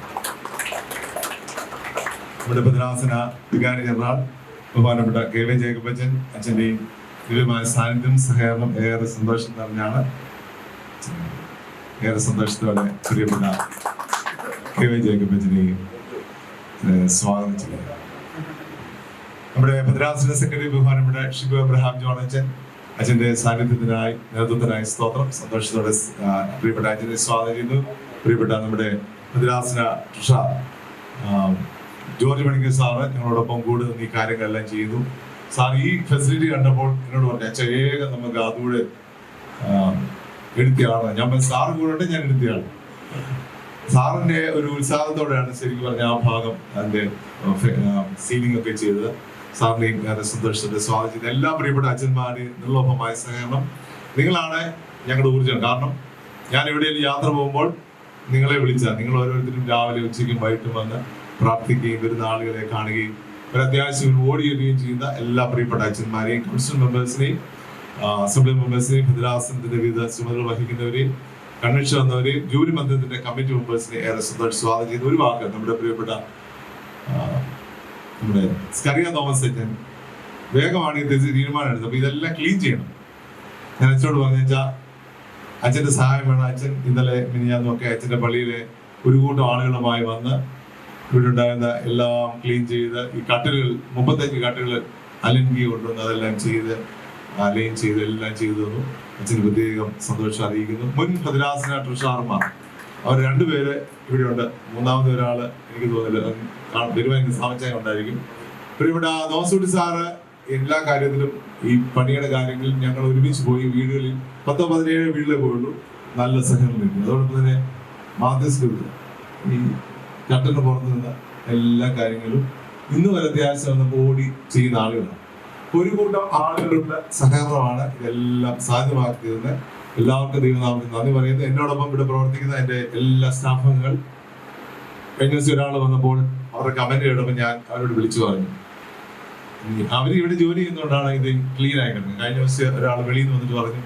നമ്മുടെ ഭദ്രാസന വികാരി ജനറൽ ബഹുമാനപ്പെട്ട KV ജേക്കബ് അച്ഛൻ, അച്ഛൻ്റെയും ദിവ്യമായ സാന്നിധ്യം, സഹകരണം ഏറെ സന്തോഷം നിറഞ്ഞാണ്. ഏറെ സന്തോഷത്തോടെ പ്രിയപ്പെട്ട KV ജേക്കബ് അച്ഛനെയും സ്വാഗതം ചെയ്യുക. നമ്മുടെ ഭദ്രാസന സെക്രട്ടറി ബഹുമാനപ്പെട്ട ഷിബു അബ്രഹാം ജോൺ അച്ഛൻ, അച്ഛൻ്റെ സാന്നിധ്യത്തിനായി, നേതൃത്വത്തിനായി സ്തോത്രം. സന്തോഷത്തോടെ പ്രിയപ്പെട്ട അച്ഛനെ സ്വാഗതം ചെയ്യുന്നു. പ്രിയപ്പെട്ട നമ്മുടെ ഭദ്രാസന ട്രഷറർ ജോർജ് പണിക്കർ സാറ് ഞങ്ങളോടൊപ്പം കൂടെ നിന്ന് ഈ കാര്യങ്ങളെല്ലാം ചെയ്യുന്നു. സാർ ഈ ഫെസിലിറ്റി കണ്ടപ്പോൾ എന്നോട് പറഞ്ഞു, അച്ഛൻ വേഗം നമുക്ക് അതുകൂടെ എടുത്തിയാണ്. ഞാൻ സാറ് കൂടെ ഞാൻ എടുത്തിയാണ്. സാറിന്റെ ഒരു ഉത്സാഹത്തോടെയാണ് ശരിക്കും പറഞ്ഞ ആ ഭാഗം അതിന്റെ സീലിംഗ് ഒക്കെ ചെയ്തത്. സാറിനെയും സന്തോഷത്തോടെ സ്വാഗതം ചെയ്ത് എല്ലാ പ്രിയപ്പെട്ട അച്ഛന്മാരെയും നിർലോഭമായ സഹകരണം നിങ്ങളാണ് ഞങ്ങളുടെ ഊർജ്ജം. കാരണം ഞാൻ എവിടെയെങ്കിലും യാത്ര പോകുമ്പോൾ നിങ്ങളെ വിളിച്ചാൽ നിങ്ങൾ ഓരോരുത്തരും രാവിലെ ഉച്ചയ്ക്കും വൈകിട്ടും വന്ന് പ്രാർത്ഥിക്കുകയും വരുന്ന ആളുകളെ കാണുകയും ഒരു അത്യാവശ്യം ഓടിയെടുക്കുകയും ചെയ്യുന്ന എല്ലാ പ്രിയപ്പെട്ട അച്ഛന്മാരെയും കൗൺസിൽ മെമ്പേഴ്സിനെയും അസംബ്ലി മെമ്പേഴ്സിനെയും ഭദ്രാസനത്തിന്റെ വിവിധ ചുമതല വഹിക്കുന്നവരെയും കൺവെൻഷൻ വന്നവരെയും ജൂരി മന്ദിരത്തിന്റെ കമ്മിറ്റി മെമ്പേഴ്സിനെ ഏറെ സന്തോഷം സ്വാഗതം ചെയ്യുന്ന ഒരു വാക്ക് നമ്മുടെ പ്രിയപ്പെട്ട നമ്മുടെ സ്കറിയ തോമസ് അച്ഛൻ വേഗമാണ് ഈ തീരുമാനം എടുത്തത്. അപ്പൊ ഇതെല്ലാം ക്ലീൻ ചെയ്യണം. ഞാൻ അച്ഛനോട് പറഞ്ഞു വെച്ചാൽ അച്ഛന്റെ സഹായം വേണം. അച്ഛൻ ഇന്നലെ മിനിഞ്ഞാന്നൊക്കെ അച്ഛന്റെ പള്ളിയിലെ ഒരു കൂട്ടം ആളുകളുമായി വന്ന് ഇവിടെ ഉണ്ടായിരുന്ന എല്ലാം ക്ലീൻ ചെയ്ത് ഈ കട്ടിലുകൾ 35 കട്ടിലുകൾ അലങ്കി കൊണ്ടുവന്ന് അതെല്ലാം ചെയ്ത് അലൈൻ ചെയ്ത് എല്ലാം ചെയ്തു തന്നു. അച്ഛന് പ്രത്യേകം സന്തോഷം അറിയിക്കുന്നു. മുൻ ഭദ്രാസന ട്രഷറർമാർ അവർ 2 പേര് ഇവിടെയുണ്ട്. മൂന്നാമത് ഒരാള് എനിക്ക് തോന്നില്ല വരുവാൻ എനിക്ക് സാമച്ചായം ഉണ്ടായിരിക്കും. ഇവിടെ നോസൂട്ടി സാറ് എല്ലാ കാര്യത്തിലും ഈ പണിയുടെ കാര്യങ്ങളിൽ ഞങ്ങൾ ഒരുമിച്ച് പോയി വീടുകളിൽ 10-17 വീട്ടിലേ പോയുള്ളൂ. നല്ല സഹകരണം കിട്ടും. അതോടൊപ്പം തന്നെ മാധ്യസ്ഥ ഈ കട്ടന് പുറത്തു നിന്ന് എല്ലാ കാര്യങ്ങളും ഇന്ന് വരെ അത്യാവശ്യം വന്നപ്പോൾ ഓടി ചെയ്യുന്ന ആളുകളാണ്. ഒരു കൂട്ടം ആളുകളുടെ സഹകരണമാണ് ഇതെല്ലാം സാധ്യമാക്കിയതെന്ന് എല്ലാവർക്കും ദൈവനാമത്തിൽ നന്ദി പറയുന്നത്. എന്നോടൊപ്പം ഇവിടെ പ്രവർത്തിക്കുന്ന എൻ്റെ എല്ലാ സ്റ്റാഫുകൾ കഴിഞ്ഞ ദിവസം ഒരാൾ വന്നപ്പോൾ അവരുടെ കമന്റ് കേട്ടപ്പോൾ ഞാൻ അവരോട് വിളിച്ചു പറഞ്ഞു, അവർ ഇവിടെ ജോലി ചെയ്യുന്നതുകൊണ്ടാണ് ഇത് ക്ലീൻ ആയി കിടക്കുന്നത്. കഴിഞ്ഞ ദിവസം ഒരാൾ വെളിയിൽ നിന്ന് വന്നിട്ട് പറഞ്ഞു,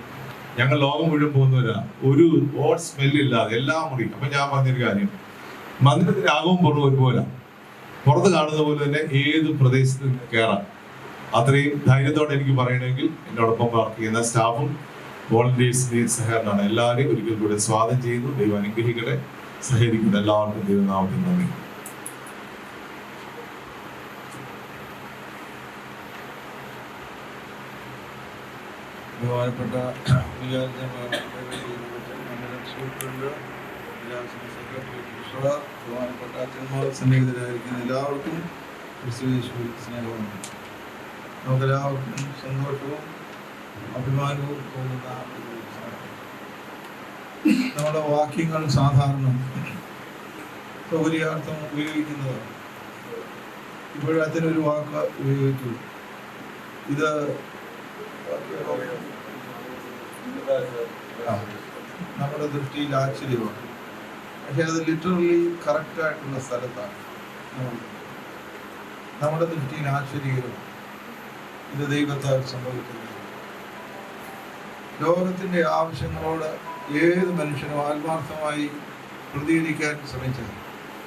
ഞങ്ങൾ ലോകം മുഴുവൻ പോകുന്നവരാ, ഒരു ഓട്ട് സ്മെല്ലില്ലാതെ എല്ലാം മുറി. അപ്പൊ ഞാൻ പറഞ്ഞൊരു കാര്യം, മന്ദിരത്തിന്റെ ആകവും പുറവും ഒരുപോലെ പുറത്ത് കാണുന്ന പോലെ തന്നെ ഏത് പ്രദേശത്ത് കയറാം. അത്രയും ധൈര്യത്തോടെ എനിക്ക് പറയണമെങ്കിൽ എന്നോടൊപ്പം വർക്ക് ചെയ്യുന്ന സ്റ്റാഫും വോളണ്ടിയേഴ്സിന്റെയും സഹകരണമാണ്. എല്ലാവരെയും ഒരിക്കൽ കൂടെ സ്വാഗതം ചെയ്യുന്നു. ദൈവം അനുഗ്രഹിക്കട്ടെ. സഹകരിക്കുന്ന എല്ലാവർക്കും ദൈവനാമത്തിൽ നന്ദി. ബഹുമാനപ്പെട്ട ബഹുമാനപ്പെട്ട അച്ഛന്മാർ സന്നിഹിതരായിരിക്കുന്ന എല്ലാവർക്കും സ്നേഹമുണ്ട്. നമുക്കെല്ലാവർക്കും സന്തോഷവും അഭിമാനവും തോന്നുന്ന നമ്മുടെ വാക്യങ്ങൾ സാധാരണ സൗകര്യാർത്ഥം ഉപയോഗിക്കുന്നതാണ്. ഇപ്പോഴും അച്ഛനൊരു വാക്ക് ഉപയോഗിച്ചു, ഇത് നമ്മുടെ ദൃഷ്ടിയിൽ ആശ്ചര്യമാണ്. പക്ഷെ അത് ലിറ്ററലി കറക്റ്റായിട്ടുള്ള സ്ഥലത്താണ്. നമ്മുടെ ദൃഷ്ടിയിൽ ആശ്ചര്യകരമാണ്. ഇത് ദൈവത്താൽ സംഭവിക്കുന്നത്. ലോകത്തിന്റെ ആവശ്യങ്ങളോട് ഏത് മനുഷ്യനും ആത്മാർത്ഥമായി പ്രതികരിക്കാൻ ശ്രമിച്ചാൽ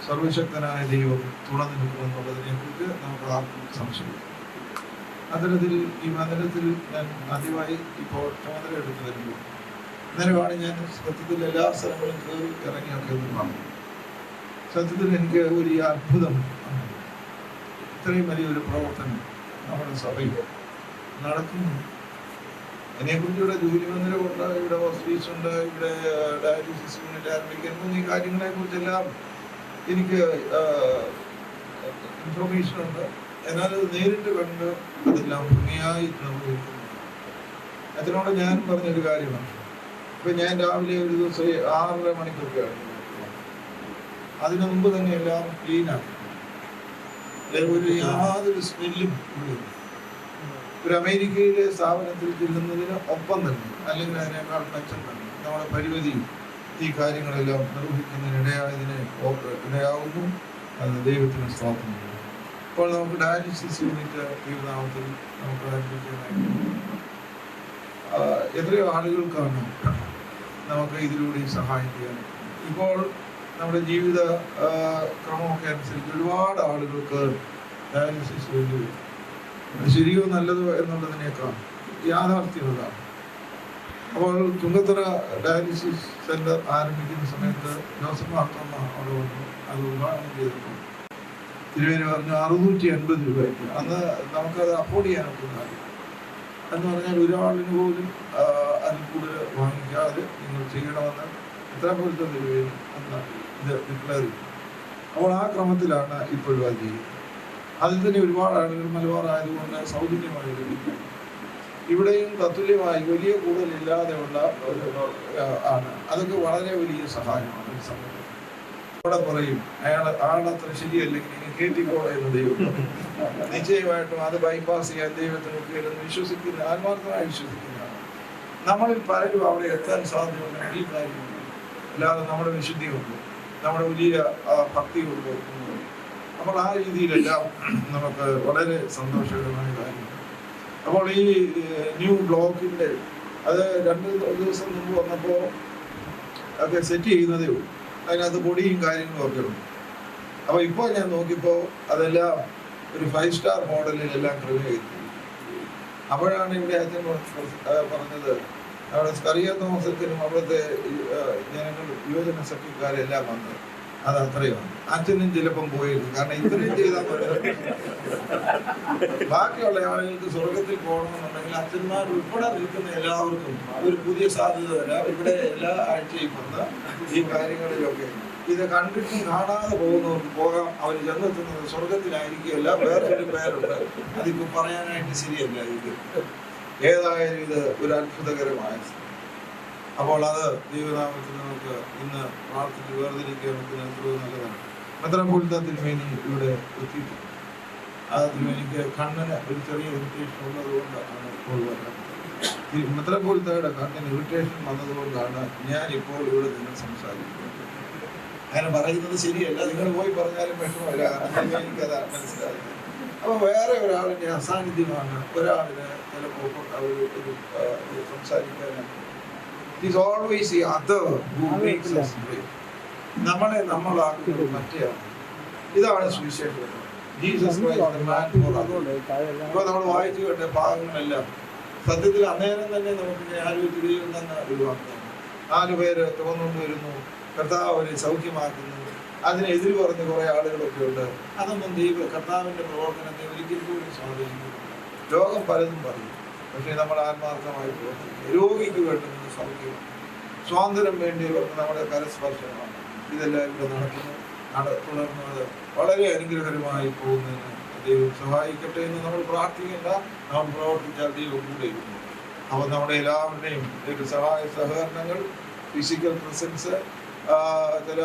സർവശക്തനായ ദൈവം തുണനിൽക്കുമെന്നുള്ളതിനെ കുറിച്ച് നമുക്ക് ആർക്കും സംശയമില്ല. അത്തരത്തിൽ ഈ മന്ദിരത്തിൽ ഞാൻ ആദ്യമായി ഇപ്പോൾ ചുമതല എടുത്തു വരുമ്പോൾ ഇന്നലെയാണ് ഞാൻ സത്യത്തിൽ എല്ലാ സ്ഥലങ്ങളും കയറി ഇറങ്ങിയൊക്കെ ഒന്ന് പറഞ്ഞു. സത്യത്തിൽ എനിക്ക് ഒരു അത്ഭുതം, ഇത്രയും വലിയൊരു പ്രവർത്തനം നമ്മുടെ സഭയിൽ നടത്തുന്നു. അതിനെക്കുറിച്ച് ഇവിടെ ജോലി മന്ദിരമുണ്ട്, ഇവിടെ ഹോസ്പിറ്റൽസ് ഉണ്ട്, ഇവിടെ ഡയാലിസിസ് യൂണിറ്റ് ആരംഭിക്കുന്നു. ഈ കാര്യങ്ങളെ കുറിച്ചെല്ലാം എനിക്ക് ഇൻഫർമേഷൻ ഉണ്ട്. എന്നാൽ അത് നേരിട്ട് കണ്ട് അതെല്ലാം ഭംഗിയായി നിർവഹിക്കുന്നു. അതിനോട് ഞാൻ പറഞ്ഞൊരു കാര്യമാണ്. ഇപ്പൊ ഞാൻ രാവിലെ ഒരു ദിവസം 6:30 മണിക്കൊക്കെയാണ്. അതിനു മുമ്പ് തന്നെ എല്ലാം ക്ലീനാക്കി. ഒരു യാതൊരു സ്മെല്ലും ഇല്ല. ഒരു അമേരിക്കയിലെ സ്ഥാപനത്തിൽ ചെല്ലുന്നതിന് ഒപ്പം തന്നെ, അല്ലെങ്കിൽ അതിനേക്കാൾ മെച്ചം തന്നെ നമ്മുടെ പരിമിതിയും ഈ കാര്യങ്ങളെല്ലാം നിർവഹിക്കുന്നതിനിടയായതിനെ ഇടയാവുന്നു. അത് ദൈവത്തിന് സ്വാതന്ത്ര്യം. ഇപ്പോൾ നമുക്ക് ഡയാലിസിസ് യൂണിറ്റ് ദൈവനാമത്തിൽ നമുക്ക് ആരംഭിക്കാനായിട്ട് എത്രയോ ആളുകൾക്കാണ് നമുക്ക് ഇതിലൂടെ സഹായം ചെയ്യാൻ. ഇപ്പോൾ നമ്മുടെ ജീവിത ക്രമമൊക്കെ അനുസരിച്ച് ഒരുപാട് ആളുകൾക്ക് ഡയാലിസിസ് വേണ്ടി വരും. ശരിയോ നല്ലതോ എന്നുള്ളതിനേക്കാൾ യാഥാർത്ഥ്യമുള്ളതാണ്. അപ്പോൾ ചുങ്കത്തറ ഡയാലിസിസ് സെന്റർ ആരംഭിക്കുന്ന സമയത്ത് ജോസഫ് മാർത്തോമ്മ അവിടെ വന്നു. അത് ഉദ്ഘാടനം ചെയ്തപ്പോൾ തിരുവേനി പറഞ്ഞു 650 രൂപയ്ക്ക്. അന്ന് നമുക്കത് അഫോർഡ് ചെയ്യാൻ പറ്റുന്ന എന്ന് പറഞ്ഞാൽ ഒരാളിന് പോലും അതിൽ കൂടുതൽ വാങ്ങിക്കാതെ നിങ്ങൾ ചെയ്യണമെന്ന് ഉത്തരപ്പെടുത്ത തിരുവേനി അന്ന് ഇത് ഡിക്ലെയർ ചെയ്തു. അപ്പോൾ ആ ക്രമത്തിലാണ് ഇപ്പോഴും അത് ചെയ്യുന്നത്. അതിൽ തന്നെ ഒരുപാട് ആളുകൾ മലബാർ ആയതുകൊണ്ട് സൗജന്യമായി ലഭിക്കും. ഇവിടെയും തത്തുല്യമായി വലിയ കൂടുതലില്ലാതെയുള്ള ഒരു ആണ്. അതൊക്കെ വളരെ വലിയ സഹായമാണ് ഈ സമയത്ത്. അവിടെ പറയും ആളത്ര ശരിയല്ലെങ്കിൽ ഇനി കേട്ടിക്കോളെ എന്ന് ദൈവം. നിശ്ചയമായിട്ടും അത് ബൈപ്പാസ് ചെയ്യാൻ ദൈവത്തിന് എന്ന് വിശ്വസിക്കുന്ന, ആത്മാർത്ഥമായി വിശ്വസിക്കുന്നതാണ്. നമ്മളിൽ പലരും അവിടെ എത്താൻ സാധ്യതയുണ്ട് ഈ കാര്യങ്ങൾ, അല്ലാതെ നമ്മുടെ വിശുദ്ധി കൊണ്ട് നമ്മുടെ വലിയ ഭക്തി കൊണ്ട് അപ്പോൾ ആ രീതിയിലെല്ലാം നമുക്ക് വളരെ സന്തോഷകരമായ കാര്യമാണ്. അപ്പോൾ ഈ ന്യൂ ബ്ലോക്കിൻ്റെ അത് 2 ദിവസം മുമ്പ് വന്നപ്പോൾ ഒക്കെ സെറ്റ് ചെയ്യുന്നതേ ഉള്ളൂ. അതിനകത്ത് പൊടിയും കാര്യങ്ങളും ഒക്കെ ഉണ്ട്. അപ്പോൾ ഇപ്പോൾ ഞാൻ നോക്കിയപ്പോൾ അതെല്ലാം ഒരു 5 സ്റ്റാർ മോഡലിൽ എല്ലാം ക്രമീകരിച്ചു. അപ്പോഴാണ് ഇവിടെ അച്ഛൻ പറഞ്ഞത് അവിടെ സ്കറിയ തോമസത്തിനും അവിടുത്തെ ജനങ്ങൾ യുവജന സഖ്യക്കാരെല്ലാം വന്നത് അത് അത്രയുമാണ്. അച്ഛനും ചിലപ്പം പോയിരുന്നു, കാരണം ഇത്രയും ചെയ്താൽ ബാക്കിയുള്ള ആളുകൾക്ക് സ്വർഗത്തിൽ പോകണമെന്നുണ്ടെങ്കിൽ അച്ഛന്മാർ ഉൾപ്പെടെ നിൽക്കുന്ന എല്ലാവർക്കും ഒരു പുതിയ സാധ്യത വരാം. ഇവിടെ എല്ലാ ആഴ്ചയും വന്ന് ഈ കാര്യങ്ങളിലൊക്കെ ഇത് കണ്ടിട്ടും കാണാതെ പോകുന്നവർക്ക് പോകാം. അവർ ചെന്നെത്തുന്നത് സ്വർഗത്തിലായിരിക്കുകയല്ല, വേറെ ഒരു പേരുണ്ട്, അതിപ്പോൾ പറയാനായിട്ട് ശരിയല്ല. ഇത് ഏതായാലും ഇത് ഒരു അത്ഭുതകരമായ. അപ്പോൾ അത് ദൈവനാമത്തിൽ നമുക്ക് ഇന്ന് പ്രാർത്ഥിച്ച് വേർതിരിക്കുക എത്രയും നല്ലതാണ്. മെത്രാപ്പോലീത്ത തിരുമേനി ഇവിടെ എത്തിയിട്ടുണ്ട്. ആ തിരുമേനിക്ക് കണ്ണിന് ഒരു ചെറിയ ഇറിറ്റേഷൻ ഉള്ളതുകൊണ്ടാണ് ഇപ്പോൾ വരുന്നത്. മെത്രാപ്പോലീത്തയുടെ കണ്ണിന് ഇറിറ്റേഷൻ വന്നതുകൊണ്ടാണ് ഞാൻ ഇപ്പോൾ ഇവിടെ നിന്ന് സംസാരിക്കുന്നത്. അങ്ങനെ പറയുന്നത് ശരിയല്ല, നിങ്ങൾ പോയി പറഞ്ഞാലും വിഷമമില്ല, കാരണം എനിക്കത് മനസ്സിലായില്ല. അപ്പോൾ വേറെ ഒരാളിൻ്റെ അസാന്നിധ്യമാണ് ഒരാളിന് ചിലപ്പോൾ സംസാരിക്കാനാണ്. It is always the other who makes us great. നമ്മളെ നമ്മളാക്കുന്നത് മറ്റേയാണ്. ഇതാണ് സുവിശേഷം. Jesus Christ the man for others. ഇപ്പോൾ നമ്മൾ വായിച്ചു കേട്ട ഭാഗങ്ങളെല്ലാം സത്യത്തിൽ അന്നേരം തന്നെ നമുക്ക് ആലോചിക്കുകയും തന്നെ ഒരു വാക്കാണ്. 4 പേര് തോന്നുന്നു വരുന്നു, കർത്താവ് അവരെ സൗഖ്യമാക്കുന്നു. അതിനെതിര് പറഞ്ഞ കുറേ ആളുകളൊക്കെ ഉണ്ട്. അതൊന്നും കർത്താവിൻ്റെ പ്രവർത്തനത്തെ ഒരിക്കലും കൂടി സ്വാധീനിക്കുന്നു. ലോകം പലതും പറയും, പക്ഷേ നമ്മൾ ആത്മാർത്ഥമായി പ്രവർത്തിക്കുക. രോഗിക്ക് വേണ്ടുന്നത് സൗഖ്യമാണ്, സ്വാതന്ത്ര്യം വേണ്ടിയവർക്ക് നമ്മുടെ കരസ്പർശനമാണ്. ഇതെല്ലാം ഇവിടെ നടക്കുന്നു. തുടർന്നത് വളരെ അനുഗ്രഹകരമായി പോകുന്നതിന് ദൈവം സഹായിക്കട്ടെ എന്ന് നമ്മൾ പ്രാർത്ഥിക്കേണ്ട. നാം പ്രവർത്തിച്ചാൽ ദൈവം കൂടെ ഇരിക്കുന്നു. അപ്പോൾ നമ്മുടെ എല്ലാവരുടെയും ഒരു സഹായ സഹകരണങ്ങൾ, ഫിസിക്കൽ പ്രസൻസ്, ചില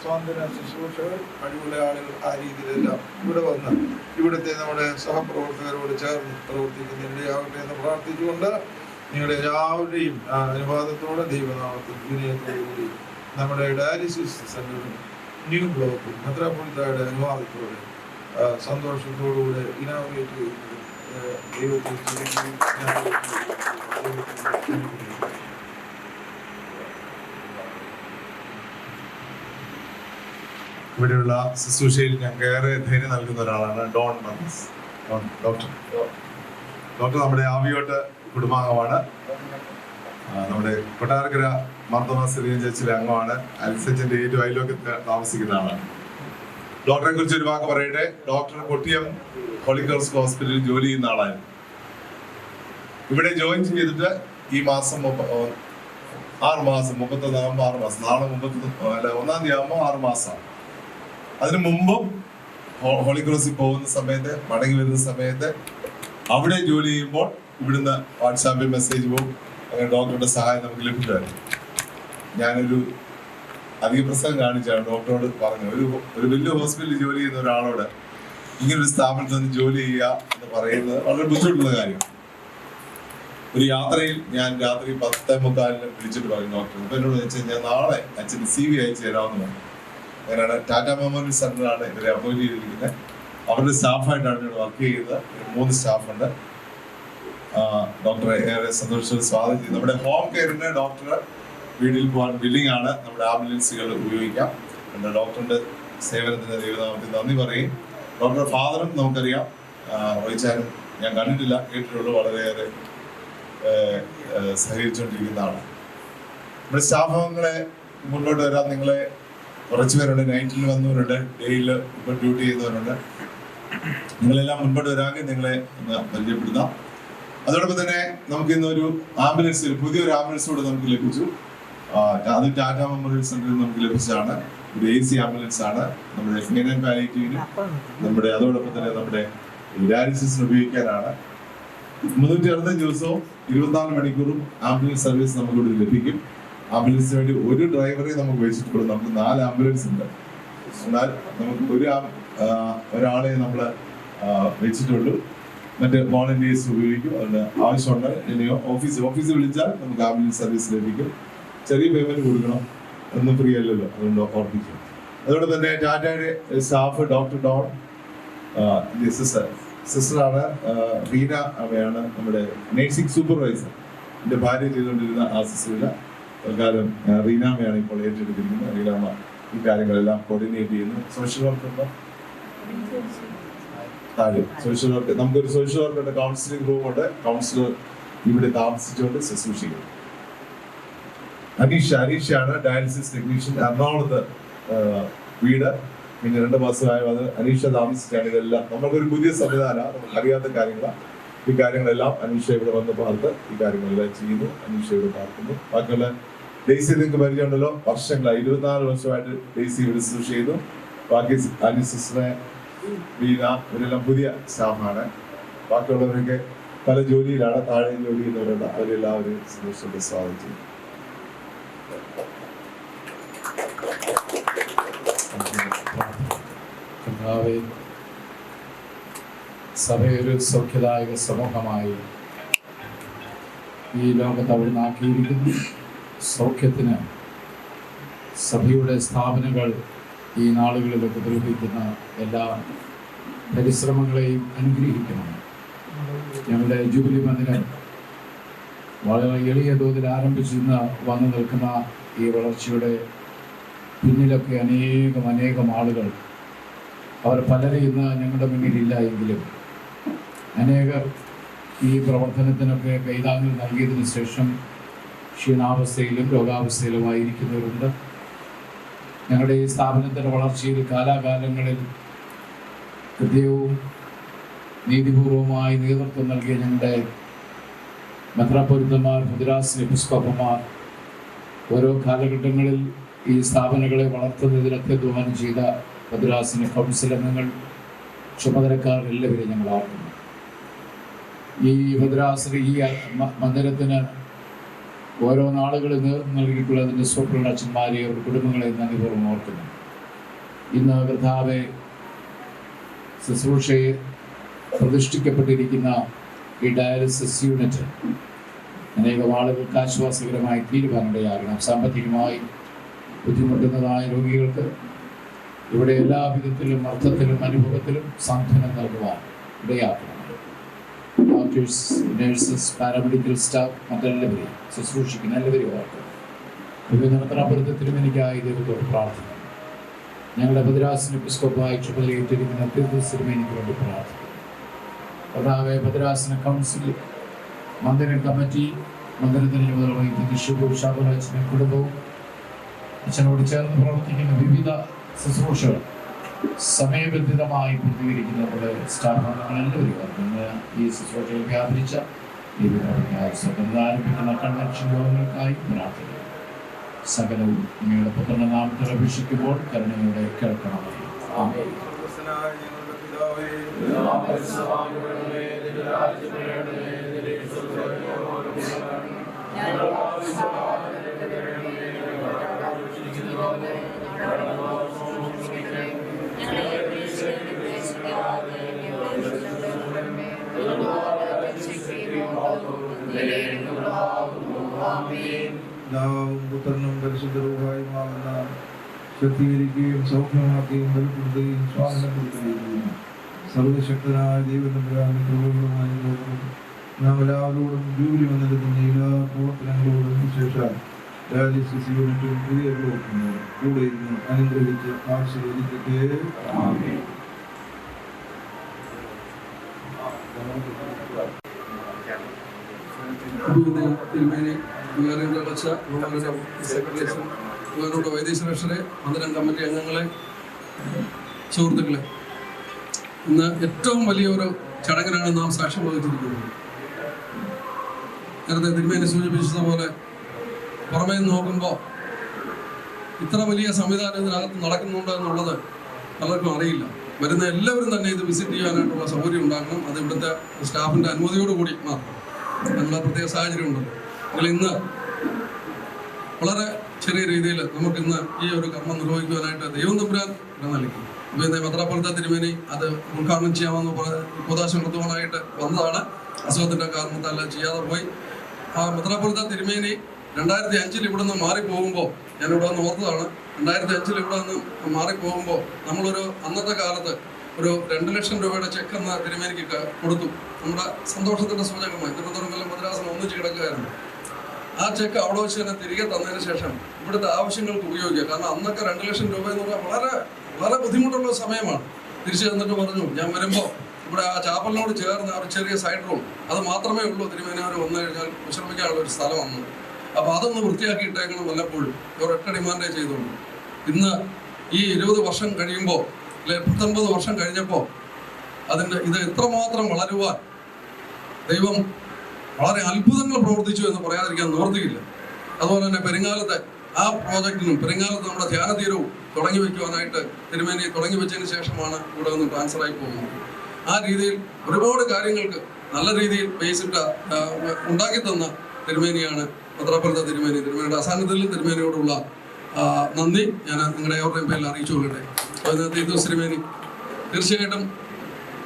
സ്വാതന്ത്ര്യ ശുശ്രൂഷകൾ, കഴിവുള്ള ആളുകൾ, ആ രീതിയിലെല്ലാം ഇവിടെ വന്ന് ഇവിടുത്തെ നമ്മുടെ സഹപ്രവർത്തകരോട് ചേർന്ന് പ്രവർത്തിക്കുന്നതിനിടയാവട്ടെ എന്ന് പ്രാർത്ഥിച്ചുകൊണ്ട് നിങ്ങളുടെ എല്ലാവരുടെയും അനുവാദത്തോടെ ദൈവനാമത്തിൽ വിനയത്തോടുകൂടി നമ്മുടെ ഡയാലിസിസ് സെൻ്ററും ന്യൂ ബ്ലോക്കും മെത്രാപ്പോലീത്തയുടെ അനുവാദത്തോടെ സന്തോഷത്തോടുകൂടെ ഇനാഗുറേറ്റ് ചെയ്യുന്നത് ദൈവത്തിൽ ഇവിടെയുള്ള ശുശ്രൂഷയിൽ ഞങ്ങൾക്ക് ഏറെ ധൈര്യം നൽകുന്ന ഒരാളാണ് ഡോൺ മർമസ്. ഡോക്ടർ നമ്മുടെ ആവിയോട്ട് കുടുംബാംഗമാണ്. നമ്മുടെ കൊട്ടാരക്കര മാർത്തോമാ സിറിയൻ ചർച്ചിലെ അംഗമാണ്. അൽസച്ചിന്റെ ഏറ്റവും അയൽവക്കത്ത് താമസിക്കുന്ന ആളാണ്. ഡോക്ടറെ കുറിച്ച് ഒരു വാക്ക് പറയട്ടെ. ഡോക്ടർ കൊട്ടിയം ഹോളി ക്രോസ് ഹോസ്പിറ്റലിൽ ജോലി ചെയ്യുന്ന ആളായിരുന്നു. ഇവിടെ ജോയിൻ ചെയ്തിട്ട് ഈ മാസം 6 മാസം, 31 6 മാസം, നാളെ 1-ാം തീയതി ആകുമ്പോൾ 6 മാസമാണ്. അതിനു മുമ്പും ഹോളി ക്രോസിൽ പോകുന്ന സമയത്ത്, മടങ്ങി വരുന്ന സമയത്ത് അവിടെ ജോലി ചെയ്യുമ്പോൾ ഇവിടുന്ന് വാട്സാപ്പിൽ മെസ്സേജ് പോകും. അങ്ങനെ ഡോക്ടറുടെ സഹായം നമുക്ക് ലഭിക്കുമായിരുന്നു. ഞാനൊരു അധിക പ്രസംഗം കാണിച്ചാണ് ഡോക്ടറോട് പറഞ്ഞു, ഒരു വലിയ ഹോസ്പിറ്റലിൽ ജോലി ചെയ്യുന്ന ഒരാളോട് ഇങ്ങനൊരു സ്ഥാപനത്തിൽ നിന്ന് ജോലി ചെയ്യുക എന്ന് പറയുന്നത് വളരെ ബുദ്ധിമുട്ടുള്ള കാര്യം. ഒരു യാത്രയിൽ ഞാൻ രാത്രി 10:45 വിളിച്ചിട്ട് പറഞ്ഞു ഡോക്ടർ. അപ്പൊ എന്നോട് വെച്ചാൽ ഞാൻ നാളെ അച്ഛന് CV അയച്ചു തരാമെന്ന് പറഞ്ഞു. അങ്ങനെയാണ് ടാറ്റ മെമ്മോറിയൽ സെന്ററാണ് ഇവരെ അപ്പോയിന്റ് ചെയ്തിരിക്കുന്നത്. അവരുടെ സ്റ്റാഫായിട്ടാണ് ഇവിടെ വർക്ക് ചെയ്യുന്നത്. 3 സ്റ്റാഫുണ്ട്. ഡോക്ടറെ ഏറെ സന്തോഷത്തോടെ സ്വാഗതം ചെയ്തു. നമ്മുടെ ഹോം കെയറിന് ഡോക്ടർ വീട്ടിൽ പോകാൻ വില്ലിംഗ് ആണ്. നമ്മുടെ ആംബുലൻസുകൾ ഉപയോഗിക്കാം. നമ്മുടെ ഡോക്ടറിന്റെ സേവനത്തിന് ദൈവനാമത്തിൽ നന്ദി പറയും. ഡോക്ടറുടെ ഫാദറും നമുക്കറിയാം, വഹിച്ചാലും ഞാൻ കണ്ടിട്ടില്ല, കേട്ടിട്ടുള്ളൂ. വളരെയേറെ സഹകരിച്ചുകൊണ്ടിരിക്കുന്ന ആളാണ്. നമ്മുടെ സ്റ്റാഫ് അംഗങ്ങളെ മുന്നോട്ട് വരാൻ നിങ്ങളെ കുറച്ച് പേരുണ്ട്. നൈറ്റിൽ വന്നവരുണ്ട്, ഡേയിൽ ഇപ്പോൾ ഡ്യൂട്ടി ചെയ്യുന്നവരുണ്ട്. നിങ്ങളെല്ലാം മുൻപോട്ട് വരാമെങ്കിൽ നിങ്ങളെ ഒന്ന് പരിചയപ്പെടുത്താം. അതോടൊപ്പം തന്നെ നമുക്ക് ഇന്നൊരു ആംബുലൻസ്, പുതിയൊരു ആംബുലൻസ് കൂടെ നമുക്ക് ലഭിച്ചു. അത് ടാറ്റ മെമ്മോറിയൽ സെന്ററിൽ നമുക്ക് ലഭിച്ചതാണ്. ഒരു AC ആംബുലൻസ് ആണ്. നമ്മുടെ ഫീനൽ പാലിയേറ്റീവിന്, നമ്മുടെ അതോടൊപ്പം തന്നെ നമ്മുടെ ഡയാലിസിസിന് ഉപയോഗിക്കാനാണ്. 365 ദിവസവും 24 മണിക്കൂറും ആംബുലൻസ് സർവീസ് നമുക്കിവിടെ ലഭിക്കും. ആംബുലൻസിന് വേണ്ടി ഒരു ഡ്രൈവറെ നമുക്ക് വെച്ചിട്ടുള്ളൂ. നമുക്ക് 4 ആംബുലൻസ് ഉണ്ട്. എന്നാൽ നമുക്ക് ഒരാളെ നമ്മൾ വെച്ചിട്ടുള്ളൂ. മറ്റ് വോളണ്ടിയേഴ്സ് ഉപയോഗിക്കും. അതിന് ആവശ്യമുണ്ട് ഇനിയോ ഓഫീസ് വിളിച്ചാൽ നമുക്ക് ആംബുലൻസ് സർവീസ് ലഭിക്കും. ചെറിയ പേയ്മെന്റ് കൊടുക്കണം, ഒന്നും ഫ്രീ അല്ലല്ലോ, അതുകൊണ്ട് ഓർപ്പിക്കും. അതുകൊണ്ട് തന്നെ ടാറ്റയുടെ സ്റ്റാഫ് ഡോക്ടർ ഡോൺ, സിസ്റ്ററാണ് റീന, അവയാണ് നമ്മുടെ നേഴ്സിംഗ് സൂപ്പർവൈസർ. എൻ്റെ ഭാര്യ ചെയ്തുകൊണ്ടിരുന്ന ആ സിസ്റ്ററില്ല കാലം റീനാമയാണ് ഇപ്പോൾ ഏറ്റെടുത്തിരിക്കുന്നത്. റീനാമ ഈ കാര്യങ്ങളെല്ലാം കോർഡിനേറ്റ് ചെയ്യുന്നു. സോഷ്യൽ വർക്ക് ഉണ്ടോ? താഴെ സോഷ്യൽ വർക്ക്, നമുക്കൊരു സോഷ്യൽ വർക്കുണ്ട്, കൗൺസിലിംഗ് റൂം ഉണ്ട്, കൗൺസിലർ ഇവിടെ താമസിച്ചുകൊണ്ട് ശുശ്രൂഷിക്കുന്നു. അനീഷയാണ് ഡയാലിസിസ് ടെക്നീഷ്യൻ, എറണാകുളത്ത് വീട്. പിന്നെ 2 മാസമായും അത് അനീഷ താമസിച്ചാണ് ഇതെല്ലാം. നമുക്കൊരു പുതിയ സംവിധാനം, നമുക്ക് അറിയാത്ത കാര്യങ്ങളാണ്. ഈ കാര്യങ്ങളെല്ലാം അനീഷ ഇവിടെ വന്ന് പാർത്ത് ഈ കാര്യങ്ങളെല്ലാം ചെയ്യുന്നു. അനീഷ ഇവിടെ പാർക്കുന്നു. ബാക്കിയുള്ള ഡെയ്സി നിങ്ങൾക്ക് പരിചയമുണ്ടല്ലോ, വർഷങ്ങളായി 24 വർഷമായിട്ട് ഡെയ്സി ഇവിടെ ശുശ്രൂഷ ചെയ്തു. ബാക്കി അനീസിനെ വീണ ഇവരെല്ലാം പുതിയ സ്റ്റാഫാണ്. ബാക്കിയുള്ളവരൊക്കെ പല ജോലിയിലാണ്, താഴെ ജോലി ചെയ്യുന്നവരുണ്ട്. അവരെല്ലാവരും ശുശ്രൂഷയുടെ സ്വാഗതം ചെയ്യും. സഭയൊരു സൗഖ്യദായക സമൂഹമായി ഈ ലോകത്ത് അവിടുന്ന് ആക്കിയിരിക്കുന്നു. സൗഖ്യത്തിന് സഭയുടെ സ്ഥാപനങ്ങൾ ഈ നാളുകളിലൊക്കെ നിർവഹിക്കുന്ന എല്ലാ പരിശ്രമങ്ങളെയും അനുഗ്രഹിക്കണം. ഞങ്ങളുടെ ജൂബിലി മന്ദിരം വളരെ എളിയ തോതിൽ ആരംഭിച്ചിരുന്ന വന്നു നിൽക്കുന്ന ഈ വളർച്ചയുടെ പിന്നിലൊക്കെ അനേകം ആളുകൾ, അവർ പലരും ഇന്ന് ഞങ്ങളുടെ മുന്നിലില്ല എങ്കിലും അനേകർ ഈ പ്രവർത്തനത്തിനൊക്കെ കൈതാങ്ങൽ നൽകിയതിനു ശേഷം ക്ഷീണാവസ്ഥയിലും രോഗാവസ്ഥയിലുമായിരിക്കുന്നവരുണ്ട്. ഞങ്ങളുടെ ഈ സ്ഥാപനത്തിൻ്റെ വളർച്ചയിൽ കാലാകാലങ്ങളിൽ കൃത്യവും നീതിപൂർവമായി നേതൃത്വം നൽകിയ ഞങ്ങളുടെ മെത്രാപ്പൊലീത്തമാർ, മുദ്രാസ് എപ്പിസ്കോപ്പന്മാർ ഓരോ കാലഘട്ടങ്ങളിൽ ഈ സ്ഥാപനങ്ങളെ വളർത്തുന്നതിൽ അത്യധ്വാനം ചെയ്ത മദ്രാസിന് കൗൺസിൽ അംഗങ്ങൾ, ചുമതലക്കാർ എല്ലാവരെയും ഞങ്ങൾ ഓർക്കുന്നു. ഈ മദ്രാസിന് ഈ മന്ദിരത്തിന് ഓരോ നാളുകളിൽ നേതൃത്വം നൽകിയിട്ടുള്ളതിൻ്റെ സൂപ്രണ്ട് അച്ഛന്മാരെ, അവരുടെ കുടുംബങ്ങളെ നന്ദിപൂർവ്വം ഓർക്കുന്നു. ഇന്ന് കർത്താവെ ശുശ്രൂഷയെ പ്രതിഷ്ഠിക്കപ്പെട്ടിരിക്കുന്ന ഈ ഡയാലിസിസ് യൂണിറ്റ് അനേകം ആളുകൾക്ക് ആശ്വാസകരമായി തീരുമാനമിടയാകണം. സാമ്പത്തികമായി ബുദ്ധിമുട്ടുന്നതായ രോഗികൾക്ക് ഇവിടെ എല്ലാ വിധത്തിലും അർത്ഥത്തിലും അനുഭവത്തിലും സാന്ത്വനം നൽകുവാൻ ഇടയാക്കണം. ഡോക്ടേഴ്സ്, നഴ്സസ്, പാരാമെഡിക്കൽ സ്റ്റാഫ്, മറ്റെല്ലാവരെയും ശുശ്രൂഷിക്കുന്ന എല്ലാവരെയും ഓർക്കണം. വിവിധ മെത്രാപ്പൊലീത്തത്തിലും എനിക്കായി ദൈവത്തോട് പ്രാർത്ഥിക്കുന്നു. ഞങ്ങളുടെ മദ്രാസിന് എപ്പിസ്കോപ്പായി ചുമതലയേറ്റിരിക്കുന്ന തീർത്ഥസ്ഥിരം എനിക്ക് വേണ്ടി പ്രാർത്ഥിക്കുന്നു. കർത്താവെ, മദ്രാസിന് കൗൺസിൽ, മന്ദിരം കമ്മിറ്റി, മന്ദിരത്തിന് ചുമതല വഹിക്കുന്ന ശാബുരാജനും കുടുംബവും, അച്ഛനോട് ചേർന്ന് പ്രവർത്തിക്കുന്ന വിവിധ ശുശ്രൂഷകൾ സമയബന്ധിതമായി പൂർത്തീകരിക്കുന്ന നമ്മുടെ സ്റ്റാഫ് അംഗങ്ങളെല്ലാവരും ഇന്ന് ഈ ശുശ്രൂഷയിൽ വ്യാപരിച്ച ആരംഭിക്കുന്ന കൺവെൻഷൻ യോഗങ്ങൾക്കായി പ്രാർത്ഥിക്കുന്നു. സകലവും അങ്ങയുടെ പുത്രന്റെ നാമത്തിൽ അപേക്ഷിക്കുമ്പോൾ കരുണയോടെ കേൾക്കണമേ. ആമേൻ. പിതാവും പുത്രനും പരിശുദ്ധ റൂഹായുമാകുന്ന ശക്തീകരിക്കുകയും സൗഖ്യമാക്കുകയും ബലപ്പെടുത്തുകയും സ്വാതന്ത്ര്യപ്പെടുത്തുകയും സർവശക്തനായ ദൈവതമ്പുരാന്റെ കൃപകളുമായി നാം എല്ലാവരോടും ജൂബിലി മന്ദിരത്തിന്റെ എല്ലാ പ്രവർത്തനങ്ങളോടും വിശേഷം ഡയാലിസിസ് യൂണിറ്റും പുതിയ പ്രവർത്തനങ്ങൾ കൂടെ ഇരുന്ന് അനുഗ്രഹിച്ച് ആശീർവദിക്കട്ടെ. വൈദ്യശുരക്ഷരെ, മന്ദിരം കമ്മിറ്റി അംഗങ്ങളെ, സുഹൃത്തുക്കളെ, ഇന്ന് ഏറ്റവും വലിയൊരു ചടങ്ങിനാണ് നാം സാക്ഷ്യം വഹിച്ചിരിക്കുന്നത്. നേരത്തെ തിരുമേനി സൂചിപ്പിച്ചതുപോലെ പുറമേ നോക്കുമ്പോൾ ഇത്ര വലിയ സംവിധാനം ഇതിനകത്ത് നടക്കുന്നുണ്ട് എന്നുള്ളത് പലർക്കും അറിയില്ല. വരുന്ന എല്ലാവരും തന്നെ ഇത് വിസിറ്റ് ചെയ്യാനായിട്ടുള്ള സൗകര്യം ഉണ്ടാക്കണം. അത് ഇവിടുത്തെ സ്റ്റാഫിൻ്റെ അനുമതിയോടുകൂടി മാത്രം. അതിനുള്ള പ്രത്യേക സാഹചര്യം ഉണ്ടല്ലോ. നിങ്ങൾ ഇന്ന് വളരെ ചെറിയ രീതിയിൽ നമുക്കിന്ന് ഈ ഒരു കർമ്മം നിർവഹിക്കുവാനായിട്ട് ദൈവം തമ്പുരാൻ നൽകി. പിന്നെ മെത്രാപ്പൊലീത്ത തിരുമേനി അത് ഉദ്ഘാടനം ചെയ്യാമെന്ന് ഉപദേശം നടത്തുവാനായിട്ട് വന്നതാണ്. അസുഖത്തിന്റെ കാരണത്താൽ ചെയ്യാതെ പോയി. ആ മെത്രാപ്പൊലീത്ത തിരുമേനി 2005 ഇവിടുന്ന് മാറിപ്പോകുമ്പോൾ, ഞാനിവിടെ വന്ന് ഓർത്തതാണ്, 2005 ഇവിടെ നിന്ന് മാറിപ്പോകുമ്പോൾ നമ്മളൊരു അന്നത്തെ കാലത്ത് ഒരു 2 ലക്ഷം രൂപയുടെ ചെക്ക് എന്ന തിരുമേനിക്ക് കൊടുത്തു. നമ്മുടെ സന്തോഷത്തിന്റെ സൂചകമായി തിരുവനന്തപുരം മദ്രാസിന് ഒന്നിച്ച് കിടക്കുകയായിരുന്നു. ആ ചെക്ക് അവിടെ വെച്ച് തന്നെ തിരികെ തന്നതിന് ശേഷം ഇവിടുത്തെ ആവശ്യങ്ങൾക്ക് ഉപയോഗിക്കുക. കാരണം അന്നൊക്കെ 2 ലക്ഷം രൂപ എന്ന് പറഞ്ഞാൽ വളരെ വളരെ ബുദ്ധിമുട്ടുള്ള സമയമാണ്. തിരിച്ചു തന്നിട്ട് പറഞ്ഞു, ഞാൻ വരുമ്പോൾ ഇവിടെ ആ ചാപ്പലിനോട് ചേർന്ന് ഒരു ചെറിയ സൈഡ് റൂം അത് മാത്രമേ ഉള്ളൂ തിരുമേനിയവർ വന്നു കഴിഞ്ഞാൽ വിശ്രമിക്കാനുള്ള ഒരു സ്ഥലം വന്നു. അപ്പോൾ അതൊന്ന് വൃത്തിയാക്കിയിട്ടേക്കണം വല്ലപ്പോഴും. ഒരൊറ്റ ഡിമാൻഡേ ചെയ്തുള്ളൂ. ഇന്ന് ഈ 20 വർഷം കഴിയുമ്പോൾ, അല്ലെ 19 വർഷം കഴിഞ്ഞപ്പോൾ ഇത് എത്രമാത്രം വളരുവാൻ ദൈവം വളരെ അത്ഭുതങ്ങൾ പ്രവർത്തിച്ചു എന്ന് പറയാതിരിക്കാൻ നിവൃത്തിയില്ല. അതുപോലെ തന്നെ പെരിങ്ങാലത്തെ ആ പ്രോജക്റ്റിനും പെരിങ്ങാലത്ത് നമ്മുടെ ധ്യാനതീരവും തുടങ്ങി വയ്ക്കുവാനായിട്ട് തിരുമേനി തുടങ്ങി വെച്ചതിന് ശേഷമാണ് ഇവിടെ നിന്ന് ട്രാൻസ്ഫർ ആയി പോകുന്നത്. ആ രീതിയിൽ ഒരുപാട് കാര്യങ്ങൾക്ക് നല്ല രീതിയിൽ ബേസിട്ട് ഉണ്ടാക്കി തന്ന തിരുമേനിയാണ് മെത്രാപ്പൊലീത്ത തിരുമേനി. തിരുമേനിയുടെ അസാന്നിധ്യത്തിലും തിരുമേനിയോടുള്ള നന്ദി ഞാൻ നിങ്ങളുടെ ഏവരുടെയും പേരിൽ അറിയിച്ചു കൊള്ളട്ടെ. തീത്തോസ് തിരുമേനി, തീർച്ചയായിട്ടും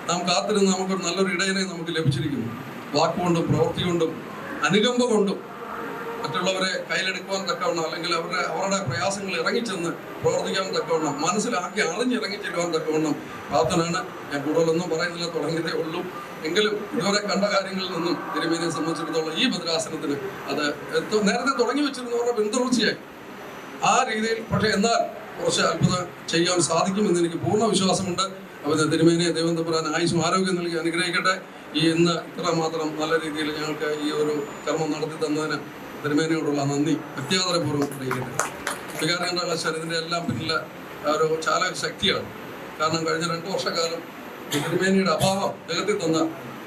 നാം കാത്തിരുന്ന് നമുക്കൊരു നല്ലൊരു ഇടയനെ നമുക്ക് ലഭിച്ചിരിക്കുന്നു. വാക്കുകൊണ്ടും പ്രവൃത്തി കൊണ്ടും അനുകമ്പ കൊണ്ടും മറ്റുള്ളവരെ കയ്യിലെടുക്കുവാൻ തക്കവണ്ണം, അല്ലെങ്കിൽ അവരുടെ പ്രയാസങ്ങൾ ഇറങ്ങിച്ചെന്ന് പ്രവർത്തിക്കാൻ തക്കവണ്ണം, മനസ്സിലാക്കി അറിഞ്ഞിറങ്ങി ചെല്ലുവാൻ തക്കവണ്ണം പ്രാർത്ഥനയാണ്. ഞാൻ കൂടുതലൊന്നും പറയുന്നില്ല, തുടങ്ങിയതേ ഉള്ളൂ. എങ്കിലും ഇതുവരെ കണ്ട കാര്യങ്ങളിൽ നിന്നും തിരുമേനിയെ സംബന്ധിച്ചിടത്തോളം ഈ ഭദ്രാസനത്തിന് അത് നേരത്തെ തുടങ്ങി വെച്ചിരുന്നവരുടെ പിന്തുടർച്ചയായി ആ രീതിയിൽ. പക്ഷേ എന്നാൽ കുറച്ച് അത്ഭുതം ചെയ്യാൻ സാധിക്കുമെന്ന് എനിക്ക് പൂർണ്ണ വിശ്വാസമുണ്ട്. അപ്പോൾ തിരുമേനിയെ ദൈവം തമ്പുരാൻ ആയുസ്സും ആരോഗ്യം നൽകി അനുഗ്രഹിക്കട്ടെ. ഇന്ന് ഇത്ര മാത്രം നല്ല രീതിയിൽ ഞങ്ങൾക്ക് ഈ ഒരു കർമ്മം നടത്തി തന്നതിന് തിരുമേനിയോടുള്ള നന്ദി വ്യത്യാതരപൂർവ്വം അറിയിക്കട്ടെ. വികാരങ്ങളുടെ ശരീരത്തിൻ്റെ എല്ലാം പിന്നിലെ ഒരു ചാലക ശക്തിയാണ്. കാരണം കഴിഞ്ഞ 2 വർഷക്കാലം തിരുമേനിയുടെ അഭാവം നികത്തി തന്ന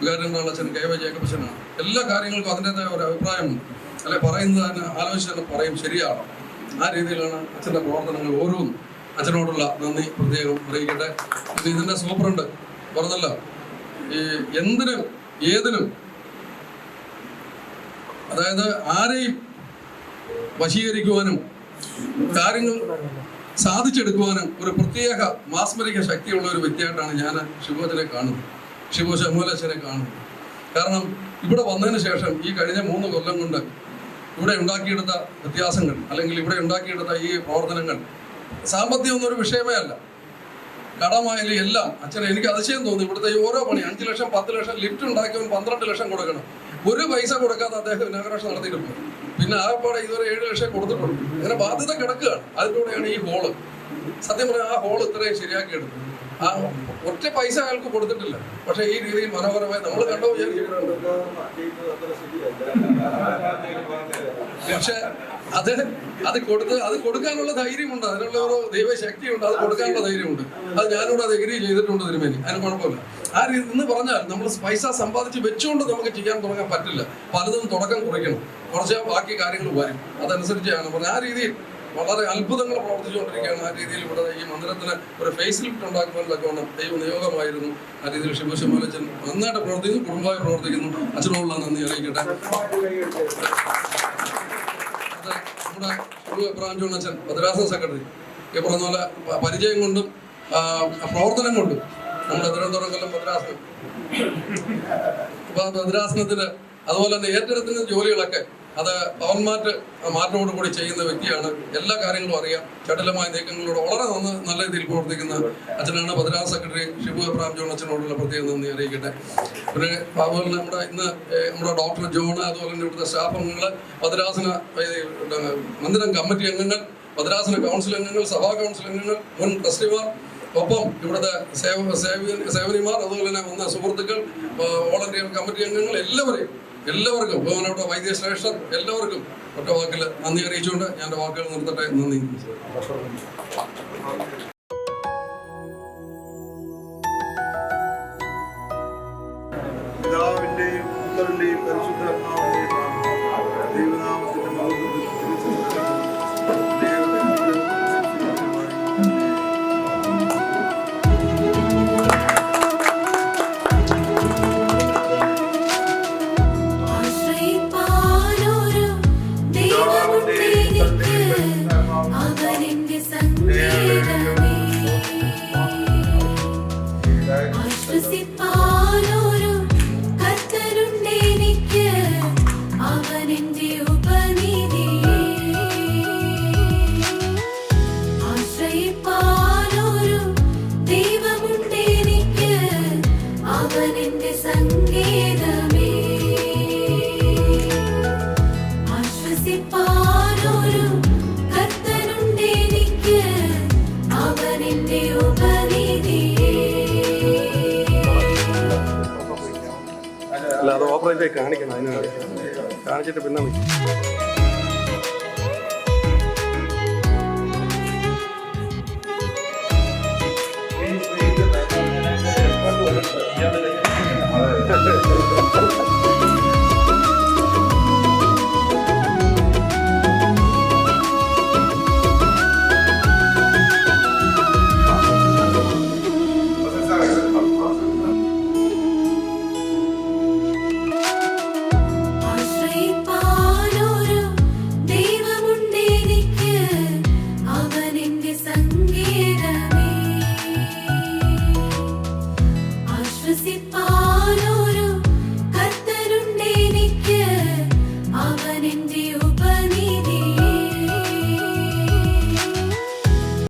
വികാരങ്ങളുടെ അച്ഛൻ കെ.വൈ. ജേക്കബച്ചനാണ്. എല്ലാ കാര്യങ്ങൾക്കും അതിൻ്റെതായ ഒരു അഭിപ്രായമുണ്ട്, അല്ലെ പറയുന്നതിന് ആലോചിച്ച് തന്നെ പറയും, ശരിയാണ്. ആ രീതിയിലാണ് അച്ഛൻ്റെ പ്രവർത്തനങ്ങൾ ഓരോന്നും. അച്ഛനോടുള്ള നന്ദി പ്രത്യേകം അറിയിക്കട്ടെ. പിന്നെ ഇതിൻ്റെ സൂപ്രണ്ട് പറഞ്ഞല്ലോ, ഈ എന്തിനും ഏതിനും, അതായത് ആരെയും വശീകരിക്കുവാനും കാര്യങ്ങൾ സാധിച്ചെടുക്കുവാനും ഒരു പ്രത്യേക മാസ്മരിക ശക്തിയുള്ള ഒരു വ്യക്തിയായിട്ടാണ് ഞാൻ ഷിബുവിനെ കാണുന്നത്, ഷിബു ശമൂലച്ചനെ കാണുന്നത്. കാരണം ഇവിടെ വന്നതിന് ശേഷം ഈ കഴിഞ്ഞ 3 കൊല്ലം കൊണ്ട് ഇവിടെ ഉണ്ടാക്കിയെടുത്ത വ്യത്യാസങ്ങൾ, അല്ലെങ്കിൽ ഇവിടെ ഉണ്ടാക്കിയെടുത്ത ഈ പ്രവർത്തനങ്ങൾ സാമ്പത്തികമൊന്നും ഒരു വിഷയമേ അല്ല. കടമായാലും എല്ലാം അച്ഛനെ എനിക്ക് അതിശയം തോന്നി. ഇവിടുത്തെ ഈ ഓരോ പണി 5 ലക്ഷം 10 ലക്ഷം ലിഫ്റ്റ് ഉണ്ടാക്കിയവൻ 12 ലക്ഷം കൊടുക്കണം. ഒരു പൈസ കൊടുക്കാതെ അദ്ദേഹം ഇനാഗറേഷൻ നടത്തിയിട്ട് പോയി. പിന്നെ ആകെപ്പാടെ ഇതുവരെ 7 ലക്ഷം കൊടുത്തിട്ടുണ്ട്. അങ്ങനെ ബാധ്യത കിടക്കുകയാണ്. അതിലൂടെയാണ് ഈ ഹോള്, സത്യം പറഞ്ഞാൽ ആ ഹോൾ ഇത്രയും ശരിയാക്കിയെടുത്തു. ആ ഒറ്റ പൈസ അയാൾക്ക് കൊടുത്തിട്ടില്ല. പക്ഷെ ഈ രീതിയിൽ മനോഹരമായി നമ്മൾ കണ്ടോ വിചാരിച്ചിട്ടുണ്ട്. പക്ഷെ അത് കൊടുക്കാനുള്ള ധൈര്യമുണ്ട്, അതിനുള്ള ഒരു ദൈവശക്തിയുണ്ട്, അത് കൊടുക്കാനുള്ള ധൈര്യമുണ്ട്. അത് ഞാനിവിടെ അത് എഗ്രി ചെയ്തിട്ടുണ്ട് തിരുമേനി, അതിന് കുഴപ്പമില്ല. ആ രീതി എന്ന് പറഞ്ഞാൽ നമ്മൾ പൈസ സമ്പാദിച്ച് വെച്ചുകൊണ്ട് നമുക്ക് ചെയ്യാൻ തുടങ്ങാൻ പറ്റില്ല. പലതും തുടക്കം കുറിക്കണം, കുറച്ച് ബാക്കി കാര്യങ്ങൾ വരും. അതനുസരിച്ചാണ് പറഞ്ഞത്. ആ രീതിയിൽ വളരെ അത്ഭുതങ്ങൾ പ്രവർത്തിച്ചുകൊണ്ടിരിക്കുകയാണ്. ആ രീതിയിൽ ഇവിടെ ഈ മന്ദിരത്തിന് ഒരു ഫേസ് ലിഫ്റ്റ് ഉണ്ടാക്കുവാൻ തക്കവണ്ണം ദൈവ നിയോഗമായിരുന്നു. ആ രീതിയിൽ ഷിബു ശമൂലച്ചൻ നന്നായിട്ട് പ്രവർത്തിക്കുന്നു, കുടുംബമായി പ്രവർത്തിക്കുന്നു. അച്ഛനോടുള്ള നന്ദി അറിയിക്കട്ടെ. നമ്മുടെ ഷിബു എബ്രഹാം ജോൺ അച്ഛൻ ഭദ്രാസന സെക്രട്ടറി, ഈ പറഞ്ഞ പോലെ പരിചയം കൊണ്ടും പ്രവർത്തനം കൊണ്ടും നമ്മുടെ തിരുവനന്തപുരം കൊല്ലം ഭദ്രാസനത്തിന് അതുപോലെ തന്നെ ഏറ്റെടുക്കുന്ന ജോലികളൊക്കെ അത് മാറ്റോട് കൂടി ചെയ്യുന്ന വ്യക്തിയാണ്. എല്ലാ കാര്യങ്ങളും അറിയാം. ചടുലമായ നീക്കങ്ങളോട് വളരെ നല്ല രീതിയിൽ പ്രവർത്തിക്കുന്ന അച്ഛനാണ്. ഭദ്രാസന സെക്രട്ടറി ഷിബു എബ്രഹാം ജോൺ അച്ഛനോടുള്ള പ്രത്യേകം നന്ദി അറിയിക്കട്ടെ. പിന്നെ അതുപോലെ നമ്മുടെ ഡോക്ടർ ജോൺ, അതുപോലെ തന്നെ ഇവിടുത്തെ സ്റ്റാഫ് അംഗങ്ങൾ, ഭദ്രാസന മന്ദിരം കമ്മിറ്റി അംഗങ്ങൾ, ഭദ്രാസന കൗൺസിൽ അംഗങ്ങൾ, സഭാ കൗൺസിൽ അംഗങ്ങൾ, മുൻ ട്രസ്റ്റിമാർ, ഒപ്പം ഇവിടുത്തെ സേവനിമാർ, അതുപോലെ തന്നെ വന്ന സുഹൃത്തുക്കൾ, വോളണ്ടിയർ കമ്മിറ്റി അംഗങ്ങൾ, എല്ലാവർക്കും ബഹുമാനപ്പെട്ട വൈദ്യശ്രേഷ്ഠർ എല്ലാവർക്കും ഒറ്റ വാക്കിൽ നന്ദി അറിയിച്ചുകൊണ്ട് ഞാൻ എൻ്റെ വാക്കുകൾ നിർത്തട്ടെ. നന്ദി. പിതാവിന്റെയും പുത്രന്റെയും പരിശുദ്ധാത്മാവിന്റെയും ദൈവനാമത്തിന്റെ അവനെന്റെ സങ്കേതമേ ഇത് കാണിക്കണം, അതിനാണ് കാണിച്ചിട്ട് പിന്നെ നിൽക്കും. അതെ